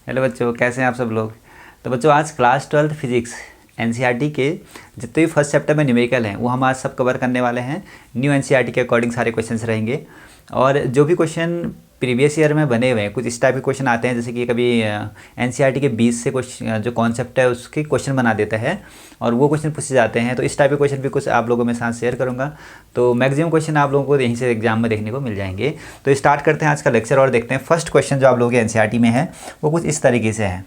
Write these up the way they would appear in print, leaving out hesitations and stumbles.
Hello बच्चों, कैसे हैं आप सब लोग। तो बच्चों, आज क्लास 12 फिजिक्स एनसीईआरटी के जितने भी फर्स्ट चैप्टर में न्यूमेरिकल हैं वो हम आज सब कवर करने वाले हैं। न्यू एनसीईआरटी के अकॉर्डिंग सारे क्वेश्चंस रहेंगे और जो भी क्वेश्चन प्रीवियस ईयर में बने हुए हैं कुछ इस टाइप के क्वेश्चन आते हैं, जैसे कि कभी एनसीईआरटी के 20 से कुछ जो कॉन्सेप्ट है उसके क्वेश्चन बना देता है और वो क्वेश्चन पूछे जाते हैं। तो इस टाइप के क्वेश्चन भी कुछ आप लोगों में साथ शेयर करूंगा। तो मैक्सिमम क्वेश्चन आप लोगों को यहीं से एग्जाम में देखने को मिल जाएंगे। तो स्टार्ट करते हैं आज का लेक्चर और देखते हैं फर्स्ट क्वेश्चन जो आप लोगों के एनसीईआरटी में है वो कुछ इस तरीके से है।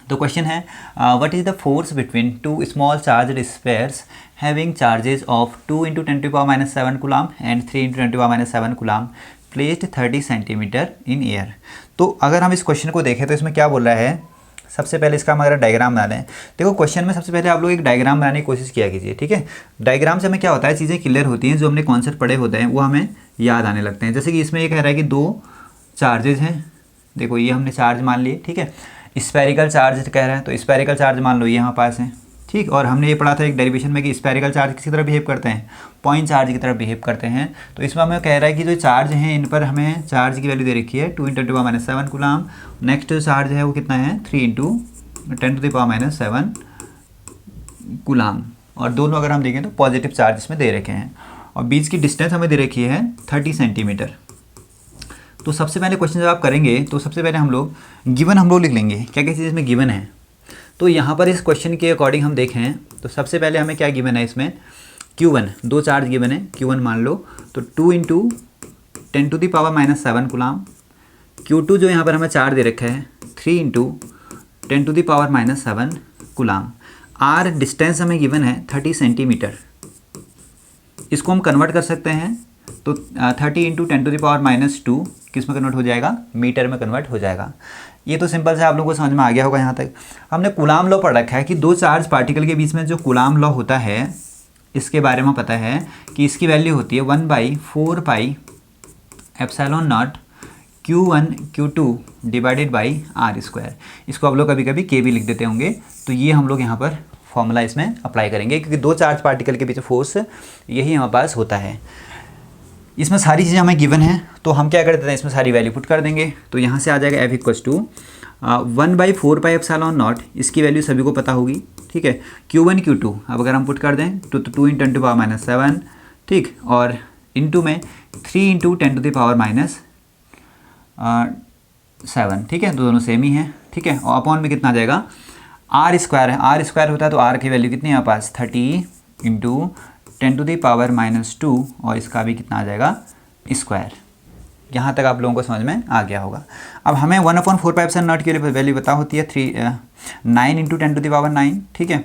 तो क्वेश्चन है, what is the force between two small charged spheres having charges of 2 × 10⁻⁷ coulomb and 3 × 10⁻⁷ coulomb placed 30 centimetre in air. तो अगर हम इस क्वेश्चन को देखें तो इसमें क्या बोल रहा है, सबसे पहले इसका हम अगर डायग्राम बना लें। देखो क्वेश्चन में सबसे पहले आप लोग एक डायग्राम बनाने की कोशिश किया कीजिए, ठीक है। डायग्राम से हमें क्या होता है, चीज़ें क्लियर होती हैं, जो हमने कॉन्सेप्ट पढ़े होते हैं वो हमें याद आने लगते हैं। जैसे कि इसमें ये कह रहा है कि दो चार्जेज हैं, देखो ये हमने चार्ज मान लिए, ठीक है। स्फेरिकल चार्ज कह रहा है तो स्फेरिकल चार्ज मान लो ये यहाँ पास है, ठीक। और हमने ये पढ़ा था एक डेरिवेशन में कि स्फेरिकल चार्ज किसी तरह बिहेव करते हैं, पॉइंट चार्ज की तरह बिहेव करते हैं। तो इसमें हमें कह रहा है कि जो चार्ज हैं इन पर हमें चार्ज की वैल्यू दे रखी है 2 × 10⁻⁷ कूलम। नेक्स्ट चार्ज है वो कितना है 3 × 10⁻⁷ कूलम। और दोनों अगर हम देखें तो पॉजिटिव चार्ज इसमें दे रखे हैं और बीच की डिस्टेंस हमें दे रखी है 30 सेंटीमीटर। तो सबसे पहले क्वेश्चन जब आप करेंगे तो सबसे पहले हम लोग गिवन हम लोग लिख लेंगे क्या क्या चीज़ इसमें गिवन है। तो यहाँ पर इस क्वेश्चन के अकॉर्डिंग हम देखें तो सबसे पहले हमें क्या गिवन है, इसमें Q1 दो चार्ज गिवन है, Q1 मान लो तो 2 × 10⁻⁷ कूलम। Q2 जो यहाँ पर हमें चार्ज दे रखा है 3 × 10⁻⁷ कूलम। R डिस्टेंस हमें गिवन है 30 सेंटीमीटर। इसको हम कन्वर्ट कर सकते हैं तो 30 × 10⁻⁻² किस में कन्वर्ट हो जाएगा, मीटर में कन्वर्ट हो जाएगा। ये तो सिंपल से आप लोगों को समझ में आ गया होगा। यहाँ तक हमने कूलाम लॉ पढ़ रखा है कि दो चार्ज पार्टिकल के बीच में जो कूलाम लॉ होता है इसके बारे में पता है कि इसकी वैल्यू होती है 1/4πε0 Q1 Q2 divided by R²। इसको आप लोग कभी कभी K भी लिख देते होंगे। तो ये हम लोग यहाँ पर फॉर्मूला इसमें अप्लाई करेंगे क्योंकि दो चार्ज पार्टिकल के बीच फोर्स यही हमारे पास होता है। इसमें सारी चीज़ें हमें गिवन है तो हम क्या कर देते हैं, इसमें सारी वैल्यू पुट कर देंगे। तो यहाँ से आ जाएगा F = 1/4πε0, इसकी वैल्यू सभी को पता होगी, ठीक है। Q1 Q2 अब अगर हम पुट कर दें तो 2 × 10⁻⁷, ठीक, और इनटू में 3 × 10⁻⁷, ठीक है। दोनों सेम ही हैं, ठीक है। और अपॉन में कितना आ जाएगा, R² है, R² होता है तो R की वैल्यू कितनी है हमारे पास 30 × 10⁻⁻² और इसका भी कितना आ जाएगा स्क्वायर। यहाँ तक आप लोगों को समझ में आ गया होगा। अब हमें 1/4πε0 की वैल्यू पता होती है 9 × 10⁹, ठीक है।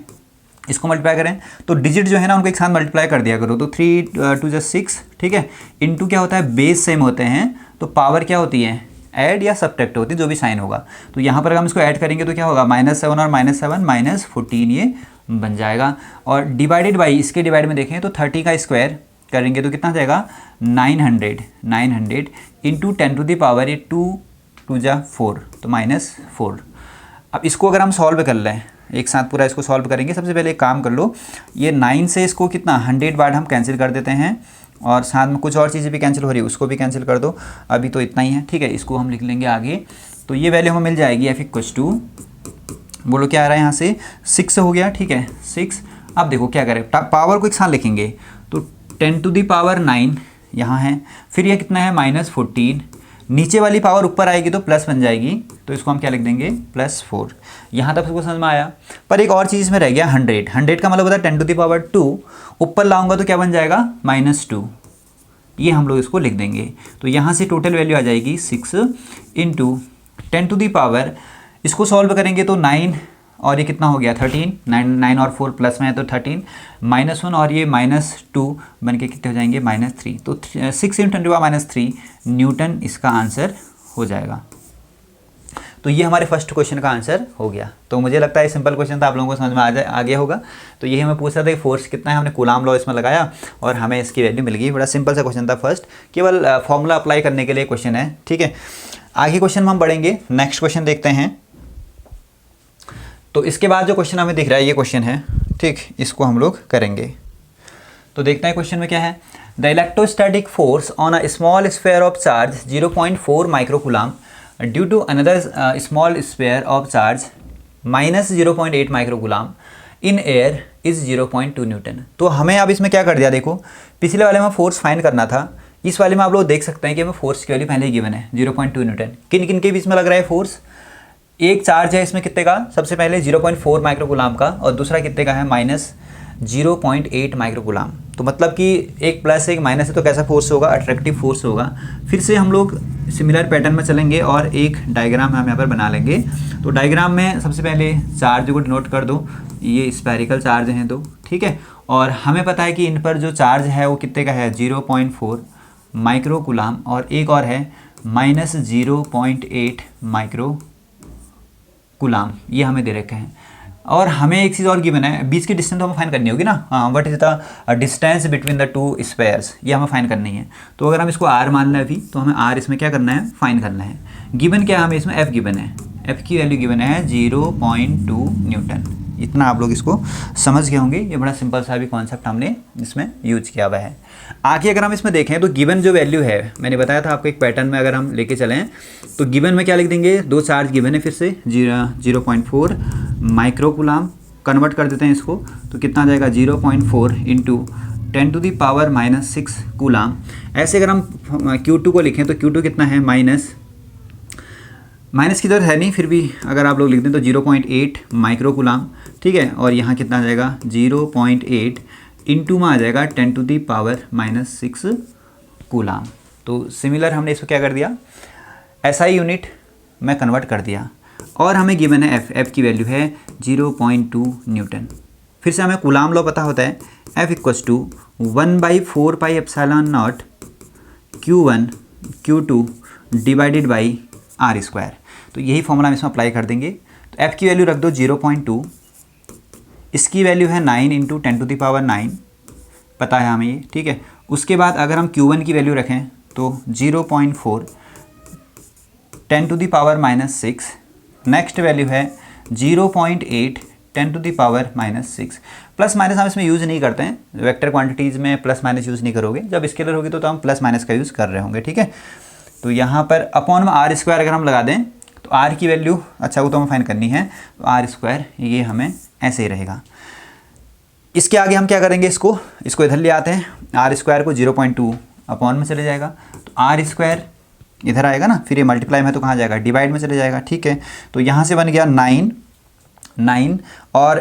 इसको मल्टीप्लाई करें तो डिजिट जो है ना उनको एक साथ मल्टीप्लाई कर दिया करो। तो 3 × 2 = 6, ठीक है। इनटू क्या होता है, बेस सेम होते हैं तो पावर क्या होती है, ऐड या सब्ट्रैक्ट होती है, जो भी साइन होगा। तो यहाँ पर हम इसको ऐड करेंगे तो क्या होगा -7 और -7 -14 ये बन जाएगा। और डिवाइडेड बाई इसके डिवाइड में देखें तो 30 का स्क्वायर करेंगे तो कितना आ जाएगा 900 इंटू 10⁻², 2 × 4 तो -4। अब इसको अगर हम सॉल्व कर लें एक साथ पूरा इसको सॉल्व करेंगे, सबसे पहले एक काम कर लो, ये 9 से इसको कितना 100 बार हम कैंसिल कर देते हैं और साथ में कुछ और चीज़ें भी कैंसिल हो रही है उसको भी कैंसिल कर दो। अभी तो इतना ही है, ठीक है। इसको हम लिख लेंगे आगे तो ये वैल्यू हमें मिल जाएगी F = बोलो क्या आ रहा है यहाँ से 6 हो गया, ठीक है 6। अब देखो क्या करें, पावर को एक साथ लिखेंगे तो 10⁹ यहाँ है, फिर ये कितना है -14, नीचे वाली पावर ऊपर आएगी तो प्लस बन जाएगी तो इसको हम क्या लिख देंगे +4। यहाँ तक सबको समझ में आया। पर एक और चीज़ में रह गया 100 का मतलब होता है 10⁻², ऊपर लाऊंगा तो क्या बन जाएगा -2, ये हम लोग इसको लिख देंगे। तो यहाँ से टोटल वैल्यू आ जाएगी 6 × 10⁻, इसको सॉल्व करेंगे तो 9 और ये कितना हो गया 13, 9 और 4 प्लस में है तो 13, -1 और ये -2 बन के कितने हो जाएंगे -3। तो 6 × 10⁻³ न्यूटन इसका आंसर हो जाएगा। तो ये हमारे फर्स्ट क्वेश्चन का आंसर हो गया। तो मुझे लगता है सिंपल क्वेश्चन था, आप लोगों को समझ में आ गया होगा। तो ये हमें पूछा था कि फोर्स कितना है, हमने कूलाम लॉ इसमें लगाया और हमें इसकी वैल्यू मिल गई। बड़ा सिंपल सा क्वेश्चन था फर्स्ट, केवल फॉर्मूला अप्लाई करने के लिए क्वेश्चन है, ठीक है। आगे क्वेश्चन में हम बढ़ेंगे, नेक्स्ट क्वेश्चन देखते हैं। तो इसके बाद जो क्वेश्चन हमें दिख रहा है ये क्वेश्चन है, ठीक, इसको हम लोग करेंगे। तो देखते हैं क्वेश्चन में क्या है। The electrostatic force on a small sphere of charge 0.4 micro coulomb due to another small sphere of charge -0.8 microcoulomb in air is 0.2 newton. तो हमें अब इसमें क्या कर दिया, देखो पिछले वाले में फोर्स फाइंड करना था, इस वाले में आप लोग देख सकते हैं कि हमें फोर्स की वैल्यू पहले ही गिवन है 0.2 न्यूटन। किन किन के बीच में लग रहा है फोर्स, एक चार्ज है इसमें कितने का, सबसे पहले 0.4 माइक्रोकूलम का, और दूसरा कितने का है -0.8 माइक्रोकूलम। तो मतलब कि एक प्लस एक माइनस है, तो कैसा फोर्स होगा, अट्रैक्टिव फोर्स होगा। फिर से हम लोग सिमिलर पैटर्न में चलेंगे और एक डायग्राम हम यहाँ पर बना लेंगे। तो डायग्राम में सबसे पहले चार्ज को डिनोट कर दो, ये स्फेरिकल चार्ज हैं दो, ठीक है। और हमें पता है कि इन पर जो चार्ज है वो कितने का है 0.4 माइक्रोकूलम, और एक और है -0.8 माइक्रोकूलम, ये हमें दे रखे हैं। और हमें एक चीज़ और गिवन है, बीच की डिस्टेंस तो हमें फाइंड करनी होगी ना, हाँ, what is the distance between the two spheres, ये हमें फाइंड करनी है। तो अगर हम इसको r मान लें अभी, तो हमें r इसमें क्या करना है, फाइंड करना है। गिवन क्या है हमें इसमें, f गिवन है, f की वैल्यू गिवन है 0.2 न्यूटन। इतना आप लोग इसको समझ गए होंगे, ये बड़ा सिंपल सा भी कॉन्सेप्ट हमने इसमें यूज किया हुआ है। आगे अगर हम इसमें देखें तो गिवन जो वैल्यू है, मैंने बताया था आपको एक पैटर्न में अगर हम लेके चलें तो गिवन में क्या लिख देंगे, दो चार्ज गिवन है, फिर से 0.4 माइक्रोकूलम, कन्वर्ट कर देते हैं इसको, तो कितना आ जाएगा 0.4 इंटू 10⁻⁻6 कूलम। ऐसे अगर हम Q2 को लिखें तो Q2 कितना है, माइनस की जरूरत है नहीं, फिर भी अगर आप लोग लिख दें तो 0.8 माइक्रोकूलम, ठीक है। और यहाँ कितना आ जाएगा 0.8 इंटू में आ जाएगा 10⁻⁻6 कूलम। तो सिमिलर हमने इसको क्या कर दिया, SI यूनिट में कन्वर्ट कर दिया। और हमें गिवन है F की वैल्यू है 0.2 न्यूटन। फिर से हमें कूलम लॉ पता होता है, F = 1/4πε0 Q1 Q2 divided by r²। तो यही फॉर्मूला हम इसमें अप्लाई कर देंगे। तो F की वैल्यू रख दो 0.2, इसकी वैल्यू है 9 × 10⁹ पता है हमें ये, ठीक है। उसके बाद अगर हम Q1 की वैल्यू रखें तो 0.4 10⁻⁻6, नेक्स्ट वैल्यू है 0.8 10⁻⁻6। प्लस माइनस हम इसमें यूज़ नहीं करते हैं, वेक्टर क्वांटिटीज़ में प्लस माइनस यूज़ नहीं करोगे, जब स्केलर होगी तो हम प्लस माइनस का यूज़ कर रहे होंगे, ठीक है। तो यहाँ पर अपॉन में r² अगर हम लगा दें तो r की वैल्यू, अच्छा वो तो हमें फाइंड करनी है, तो r² ये हमें ऐसे ही रहेगा। इसके आगे हम क्या करेंगे, इसको इधर ले आते हैं, r² को 0.2 अपॉन में चले जाएगा, तो r² इधर आएगा ना, फिर ये मल्टीप्लाई में तो कहाँ जाएगा, डिवाइड में चले जाएगा, ठीक है। तो यहाँ से बन गया 9 और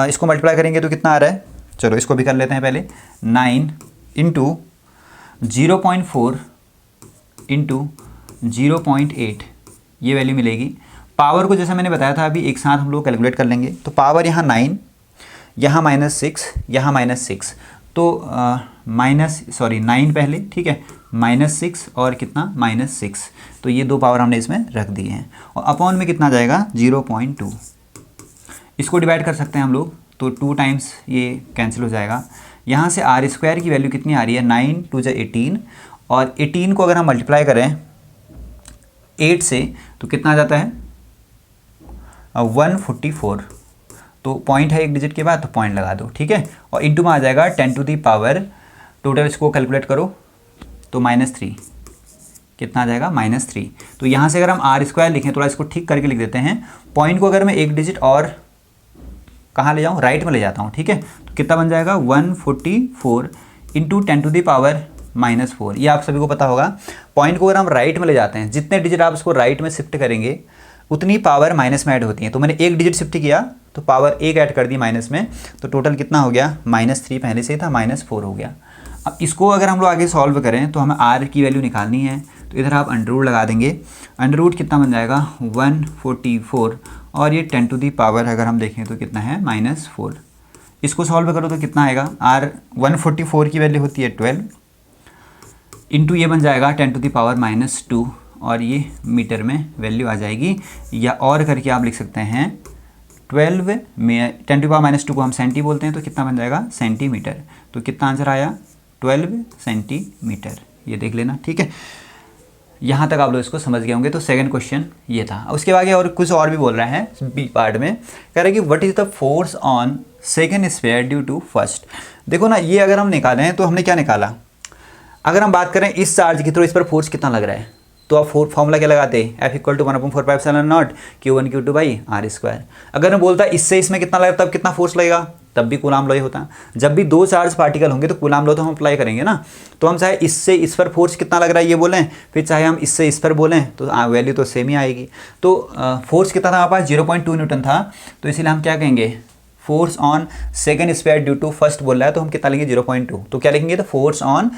इसको मल्टीप्लाई करेंगे तो कितना आ रहा है, चलो इसको भी कर लेते हैं पहले, 9 इंटू 0.4 इंटू 0.8, ये वैल्यू मिलेगी। पावर को जैसा मैंने बताया था अभी एक साथ हम लोग कैलकुलेट कर लेंगे। तो पावर यहाँ 9, यहाँ -6, यहाँ -6, तो 9 पहले, ठीक है, -6 और कितना -6, तो ये दो पावर हमने इसमें रख दी हैं। और अपॉन में कितना जाएगा 0.2, इसको डिवाइड कर सकते हैं हम लोग, तो 2 टाइम्स ये कैंसिल हो जाएगा। यहाँ से r² की वैल्यू कितनी आ रही है, 9 × 2 = 18, और 18 को अगर हम मल्टीप्लाई करें 8 से तो कितना आ जाता है 144। तो पॉइंट है एक डिजिट के बाद, तो पॉइंट लगा दो, ठीक है। और इंटू में आ जाएगा 10⁻, टोटल इसको कैलकुलेट करो तो -3, कितना आ जाएगा -3। तो यहाँ से अगर हम r² लिखें, थोड़ा इसको ठीक करके लिख देते हैं, पॉइंट को अगर मैं एक डिजिट और कहाँ ले जाऊँ, राइट में ले जाता हूँ, ठीक है। तो कितना बन जाएगा 144 इंटू 10⁻⁻4। ये आप सभी को पता होगा, पॉइंट को अगर हम राइट में ले जाते हैं, जितने डिजिट आप उसको राइट में शिफ्ट करेंगे उतनी पावर माइनस में ऐड होती है। तो मैंने एक डिजिट शिफ्ट किया तो पावर एक ऐड कर दी माइनस में, तो टोटल कितना हो गया, -3 पहले से ही था, -4 हो गया। अब इसको अगर हम लोग आगे सॉल्व करें तो हमें r की वैल्यू निकालनी है, तो इधर आप अंडर लगा देंगे। अंडर कितना बन जाएगा 144, और ये 10⁻, अगर हम देखें तो कितना है -4। इसको सॉल्व करो तो कितना आएगा, 144 की वैल्यू होती है 12, इंटू ये बन जाएगा 10⁻⁻2, और ये मीटर में वैल्यू आ जाएगी। या और करके आप लिख सकते हैं 12 में 10⁻⁻2 को हम सेंटी बोलते हैं, तो कितना बन जाएगा सेंटीमीटर। तो कितना आंसर आया 12 सेंटीमीटर, ये देख लेना, ठीक है। यहाँ तक आप लोग इसको समझ गए होंगे। तो सेकंड क्वेश्चन ये था। उसके बाद और कुछ और भी बोल रहा है बी पार्ट में, कह रहा है कि what is the force on second sphere due to first. देखो ना, ये अगर हम निकालें तो हमने क्या निकाला, अगर हम बात करें इस चार्ज की तो इस पर फोर्स कितना लग रहा है, तो आप फॉर्मूला क्या लगाते F equal to 1/4πε0 Q1 Q2 by are square. अगर मैं बोलता इससे इसमें कितना लगेगा तब कितना फोर्स लगेगा, तब भी कूलाम लॉ ही होता। जब भी दो चार्ज पार्टिकल होंगे तो कूलाम लॉ तो हम अप्लाई करेंगे ना। तो हम चाहे इससे इस पर फोर्स कितना लग रहा है ये बोलें, फिर चाहे हम इससे इस पर बोलें, तो वैल्यू तो सेम ही आएगी। तो फोर्स कितना था हमारे पास 0.2 न्यूटन था, तो इसीलिए हम क्या कहेंगे force on second square due to first बोल रहा है तो हम कितना लेंगे 0.2। तो क्या लिखेंगे, तो force on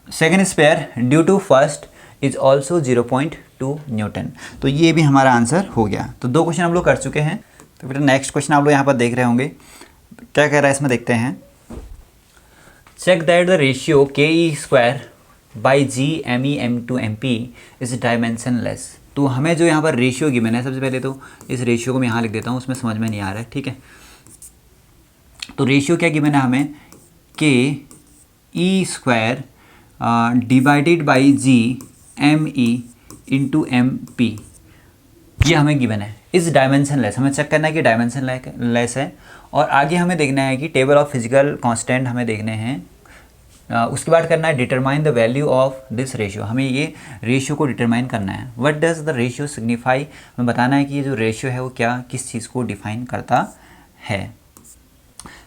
second square due to first is also 0.2 newton. तो ये भी हमारा आंसर हो गया। तो दो क्वेश्चन हम लोग कर चुके हैं। तो फिर नेक्स्ट क्वेश्चन आप लोग यहाँ पर देख रहे होंगे, क्या कह रहा है इसमें देखते हैं। Check that the ratio k e square by G M e m to m p is dimensionless. तो हमें जो यहाँ पर रेशियो गिवन है, सबसे पहले तो इस रेशियो को मैं यहाँ लिख देता हूँ, उसमें समझ में नहीं आ रहा है, ठीक है। तो रेशियो क्या गिवन है हमें, k e square divided by G M E into M P, ये हमें गिवन है। इस डायमेंशनलेस हमें चेक करना है कि डायमेंशनलेस है। और आगे हमें देखना है कि टेबल ऑफ फिजिकल कांस्टेंट हमें देखने हैं। उसके बाद करना है determine the value of this ratio, हमें ये रेशियो को डिटरमाइन करना है। What does the ratio signify, हमें बताना है कि ये जो रेशियो है वो क्या किस चीज़ को डिफाइन करता है।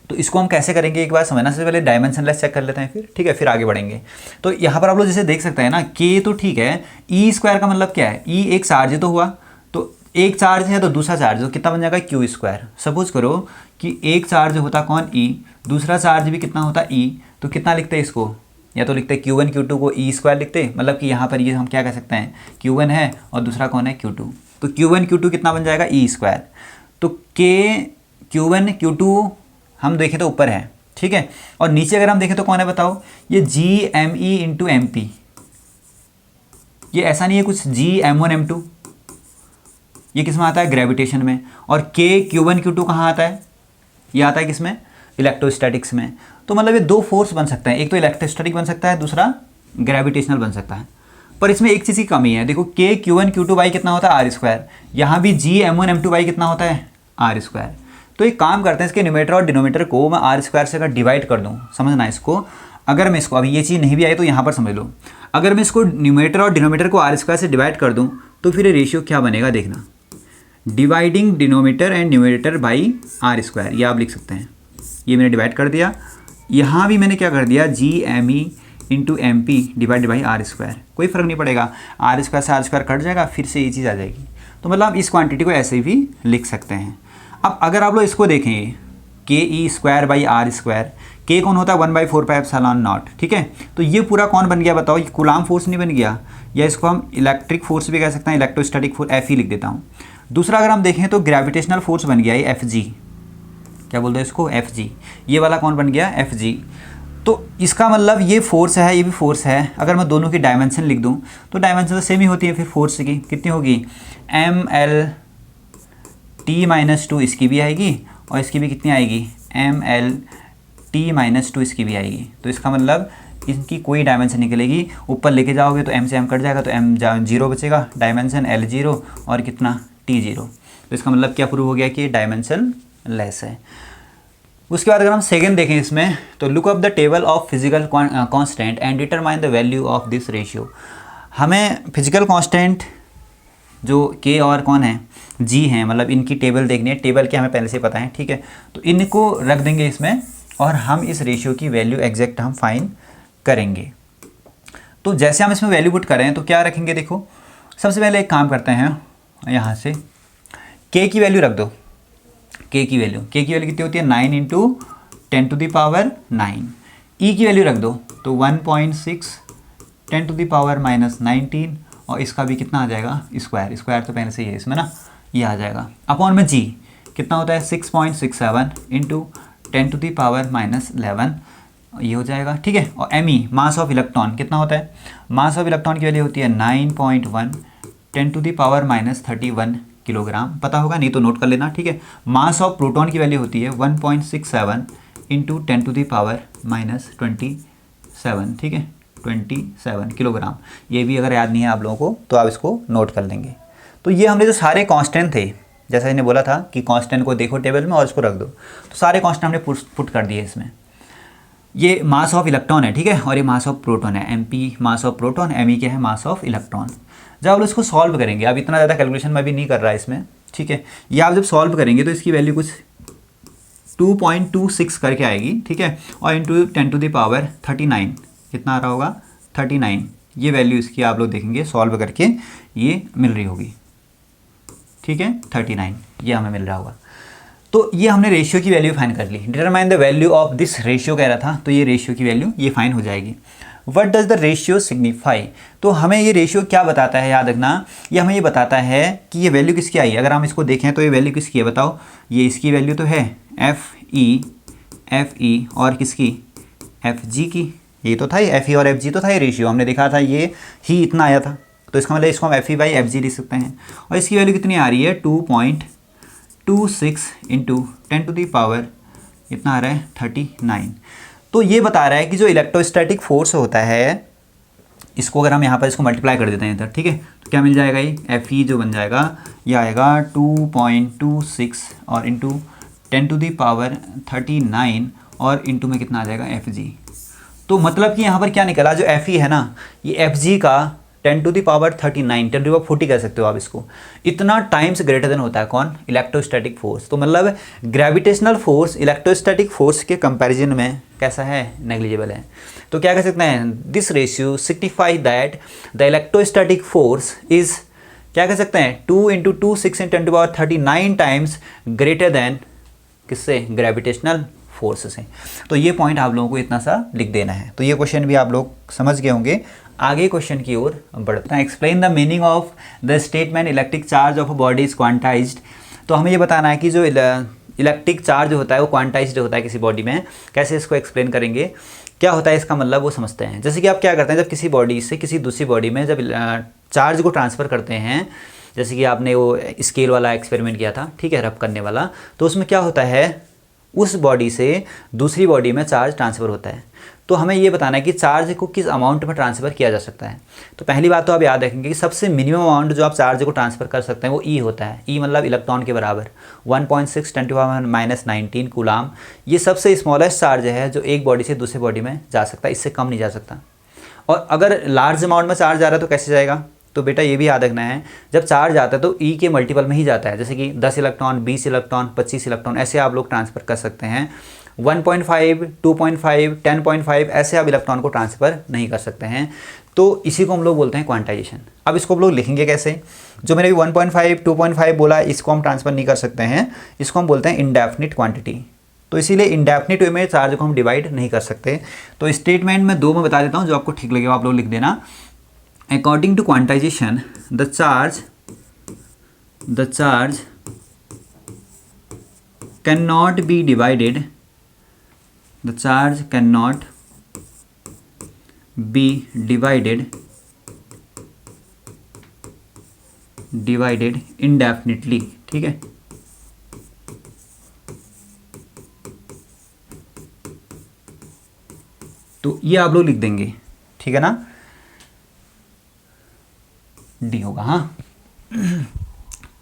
तो इसको हम कैसे करेंगे एक बार समझना, से पहले डायमेंशनलेस चेक कर लेते हैं फिर, ठीक है, फिर आगे बढ़ेंगे। तो यहाँ पर आप लोग जैसे देख सकते हैं ना, के तो ठीक है, ई स्क्वायर का मतलब क्या है, ई एक चार्ज तो हुआ, तो एक चार्ज है तो दूसरा चार्ज तो कितना बन जाएगा क्यू स्क्वायर। सपोज करो कि एक चार्ज होता कौन ई, दूसरा चार्ज भी कितना होता ई, तो कितना लिखते हैं इसको, या तो लिखते Q1 Q2 को ई स्क्वायर लिखते, मतलब कि यहाँ पर ये हम क्या कह सकते हैं Q1 है और दूसरा कौन है Q2, तो Q1 Q2 कितना बन जाएगा ई स्क्वायर। तो के Q1 Q2 हम देखें तो ऊपर है, ठीक है, और नीचे अगर हम देखें तो कौन है बताओ, ये G M E into M P. ये ऐसा नहीं है कुछ जी M1 M2, ये किस में आता है ग्रेविटेशन में। और के Q1 Q2 कहाँ आता है, ये आता है किस में इलेक्ट्रोस्टैटिक्स में। तो मतलब ये दो फोर्स बन सकते हैं, एक तो इलेक्ट्रोस्टैटिक बन सकता है, दूसरा ग्रेविटेशनल बन सकता है। पर इसमें एक चीज़ की कमी है, देखो के Q1 Q2 बाई कितना होता है आर स्क्वायर, यहाँ भी जी M1 M2 बाई कितना होता है आर स्क्वायर। तो एक काम करते हैं, इसके न्यूमरेटर और डिनोमिनेटर को मैं आर स्क्वायर से अगर डिवाइड कर दूँ, समझना इसको, अगर मैं इसको अभी ये चीज़ नहीं भी आई तो यहाँ पर समझ लो, अगर मैं इसको न्यूमरेटर और डिनोमिनेटर को आर स्क्वायर से डिवाइड कर दूँ तो फिर ये रेशियो क्या बनेगा देखना, dividing denominator and numerator by are square, ये आप लिख सकते हैं। ये मैंने डिवाइड कर दिया, यहाँ भी मैंने क्या कर दिया G M E into M P divide by are square, कोई फ़र्क नहीं पड़ेगा, आर स्क्वायर से आर स्क्वायर कट जाएगा, फिर से ये चीज़ आ जाएगी। तो मतलब आप इस क्वांटिटी को ऐसे भी लिख सकते हैं। अब अगर आप लोग इसको देखें के e square by are square, के कौन होता है 1/4πε0, ठीक है। तो ये पूरा कौन बन गया बताओ, ये कूलाम फोर्स नहीं बन गया, या इसको हम इलेक्ट्रिक फोर्स भी कह सकते हैं, इलेक्ट्रोस्टैटिक फोर्स एफ ही लिख देता हूँ। दूसरा अगर हम देखें तो ग्रेविटेशनल फोर्स बन गया ये एफ जी, क्या बोलते हैं इसको एफ जी, ये वाला कौन बन गया एफ जी। तो इसका मतलब ये फोर्स है ये भी फोर्स है, अगर मैं दोनों की डायमेंशन लिख दूँ तो डायमेंशन तो सेम ही होती है, फिर फोर्स की कितनी होगी एम एल T-2 इसकी भी आएगी और इसकी भी कितनी आएगी ML T-2 इसकी भी आएगी। तो इसका मतलब इनकी कोई डायमेंशन निकलेगी, ऊपर लेके जाओगे तो M से M कट जाएगा तो M 0 बचेगा, डायमेंशन L0 और कितना T0। तो इसका मतलब क्या प्रूव हो गया कि डायमेंशन लेस है। उसके बाद अगर हम सेकंड देखें इसमें, तो look up the table of physical constant and determine the value of this ratio. हमें फिजिकल कांस्टेंट जो के और कौन है जी हैं, मतलब इनकी टेबल देखनी है, टेबल के हमें पहले से पता है, ठीक है। तो इनको रख देंगे इसमें और हम इस रेशियो की वैल्यू एग्जैक्ट हम फाइंड करेंगे। तो जैसे हम इसमें वैल्यू पुट करें तो क्या रखेंगे, देखो सबसे पहले एक काम करते हैं, यहाँ से के की वैल्यू रख दो, के की वैल्यू कितनी होती है 9 × 10⁻⁹। ई की वैल्यू रख दो तो 1.6 10⁻⁻19 और इसका भी कितना आ जाएगा स्क्वायर, स्क्वायर तो पहले से ही है इसमें ना, ये आ जाएगा अपॉन में जी कितना होता है 6.67 × 10⁻⁻11 ये हो जाएगा, ठीक है। और M E mass of electron कितना होता है, मास ऑफ इलेक्ट्रॉन की वैल्यू होती है 9.1 10⁻31 किलोग्राम, पता होगा नहीं तो नोट कर लेना, ठीक है। मास ऑफ प्रोटॉन की वैल्यू होती है 1.67 × 10⁻27, ठीक है 27 किलोग्राम। ये भी अगर याद नहीं है आप लोगों को तो आप इसको नोट कर लेंगे। तो ये हमने जो सारे कांस्टेंट थे, जैसा मैंने बोला था कि कांस्टेंट को देखो टेबल में और इसको रख दो, तो सारे कांस्टेंट हमने पुट कर दिए इसमें। ये मास ऑफ इलेक्ट्रॉन है, ठीक है, और ये मास ऑफ प्रोटॉन है, MP mass of proton, ME क्या है, मास ऑफ इलेक्ट्रॉन। जब आप लोग इसको सॉल्व करेंगे, अब इतना ज़्यादा कैलकुलेशन मैं भी नहीं कर रहा इसमें, ठीक है, ये आप जब सॉल्व करेंगे तो इसकी वैल्यू कुछ 2.26 करके आएगी, ठीक है, और इंटू 10⁻39 कितना आ रहा होगा, 39, ये वैल्यू इसकी आप लोग देखेंगे सॉल्व करके ये मिल रही होगी, ठीक है, 39 ये हमें मिल रहा होगा। तो ये हमने रेशियो की वैल्यू फाइंड कर ली। Determine the value of this ratio कह रहा था, तो ये रेशियो की वैल्यू ये फाइंड हो जाएगी। What does the ratio signify, तो हमें ये रेशियो क्या बताता है, याद रखना, ये हमें ये बताता है कि ये वैल्यू किसकी आई है। अगर हम इसको देखें तो ये वैल्यू किसकी है बताओ, ये इसकी वैल्यू तो है FE और किसकी, FG की, ये तो था ही, FE और FG तो था ही रेशियो, हमने देखा था ये ही इतना आया था, तो इसका मतलब इसको हम FE/FG लिख सकते हैं। और इसकी वैल्यू कितनी आ रही है, 2.26 इंटू 10⁻, इतना आ रहा है 39। तो ये बता रहा है कि जो इलेक्ट्रोस्टैटिक फोर्स होता है, इसको अगर हम यहाँ पर इसको मल्टीप्लाई कर देते हैं इधर, ठीक है, तो क्या मिल जाएगा, ये FE जो बन जाएगा ये आएगा 2.26 और इंटू 10⁻39 और इंटू में कितना आ जाएगा FG। तो मतलब कि यहाँ पर क्या निकला, जो FE है ना, ये FG का 10⁻39 10⁻40 कह सकते हो आप इसको, इतना टाइम्स ग्रेटर देन होता है कौन, इलेक्ट्रोस्टैटिक फोर्स। तो मतलब ग्रेविटेशनल फोर्स इलेक्ट्रोस्टैटिक फोर्स के कंपैरिजन में कैसा है, नेग्लिजिबल है। तो क्या कह सकते हैं, this ratio signify that the electrostatic force is, क्या कह सकते हैं, 2 × 2 6 × 10⁻39 टाइम्स ग्रेटर देन किससे, ग्रेविटेशनल फोर्स से। तो ये पॉइंट आप लोगों को इतना सा लिख देना है। तो ये क्वेश्चन भी आप लोग समझ गए होंगे। आगे क्वेश्चन की ओर बढ़ते हैं। Explain the meaning of the statement electric charge of a body is quantized. तो हमें ये बताना है कि जो इलेक्ट्रिक चार्ज होता है वो क्वांटाइज्ड होता है किसी बॉडी में, कैसे इसको एक्सप्लेन करेंगे, क्या होता है इसका मतलब वो समझते हैं। जैसे कि आप क्या करते हैं, जब किसी बॉडी से किसी दूसरी बॉडी में जब चार्ज को ट्रांसफ़र करते हैं, जैसे कि आपने वो स्केल वाला एक्सपेरिमेंट किया था, ठीक है, रब करने वाला, तो उसमें क्या होता है, उस बॉडी से दूसरी बॉडी में चार्ज ट्रांसफ़र होता है। तो हमें ये बताना है कि चार्ज को किस अमाउंट में ट्रांसफ़र किया जा सकता है। तो पहली बात तो आप याद रखेंगे कि सबसे मिनिमम अमाउंट जो आप चार्ज को ट्रांसफ़र कर सकते हैं वो E होता है। E मतलब इलेक्ट्रॉन के बराबर 1.6 × 10⁻19 कूलाम। ये सबसे स्मॉलेस्ट चार्ज है जो एक बॉडी से दूसरे बॉडी में जा सकता है, इससे कम नहीं जा सकता। और अगर लार्ज अमाउंट में चार्ज आ रहा है तो कैसे जाएगा, तो बेटा ये भी याद रखना है, जब चार्ज आता है तो E के मल्टीपल में ही जाता है। जैसे कि 10 इलेक्ट्रॉन, 20 इलेक्ट्रॉन, 25 इलेक्ट्रॉन, ऐसे आप लोग ट्रांसफ़र कर सकते हैं। 1.5, 2.5, 10.5 ऐसे आप इलेक्ट्रॉन को ट्रांसफ़र नहीं कर सकते हैं। तो इसी को हम लोग बोलते हैं क्वांटाइजेशन। अब इसको हम लोग लिखेंगे कैसे, जो मैंने 1.5, 2.5 बोला, इसको हम ट्रांसफ़र नहीं कर सकते हैं, इसको हम बोलते हैं इंडेफिनिट क्वांटिटी। तो इसीलिए इंडेफिनिट वे में चार्ज को हम डिवाइड नहीं कर सकते। तो स्टेटमेंट में 2 में बता देता हूँ, जो आपको ठीक लगेगा आप लोग लिख देना। According to quantization, the charge cannot be divided. The charge cannot be divided indefinitely, ठीक है। तो ये आप लोग लिख देंगे, ठीक है ना, डी होगा, हाँ।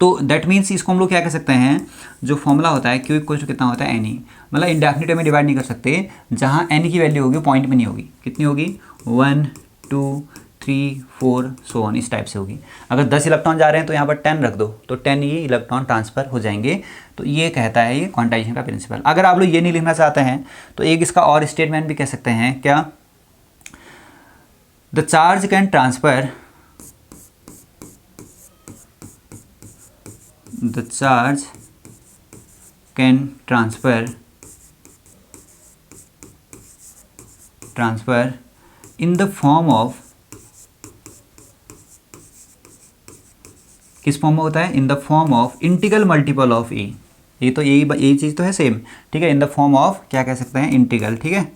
तो दैट मीन्स इसको हम लोग क्या कह सकते हैं, जो फॉर्मूला होता है Q इक्वल टू कितना होता है NE, मतलब इंडेफिनिट में डिवाइड नहीं कर सकते, जहाँ N की वैल्यू होगी पॉइंट में नहीं होगी, कितनी होगी, 1 2 3 4 सो ऑन, इस टाइप से होगी। अगर 10 इलेक्ट्रॉन जा रहे हैं तो यहाँ पर 10 रख दो, तो 10 ये इलेक्ट्रॉन ट्रांसफ़र हो जाएंगे। तो ये कहता है ये क्वांटाइजेशन का प्रिंसिपल। अगर आप लोग ये नहीं लिखना चाहते हैं तो एक इसका और स्टेटमेंट भी कह सकते हैं, क्या, the charge can transfer, the charge can transfer in the form of, किस फॉर्म में होता है, in the form of integral multiple of E। ये तो यही चीज़ तो है सेम, ठीक है, इन द फॉर्म ऑफ क्या कह सकते हैं, इंटीग्रल, ठीक है,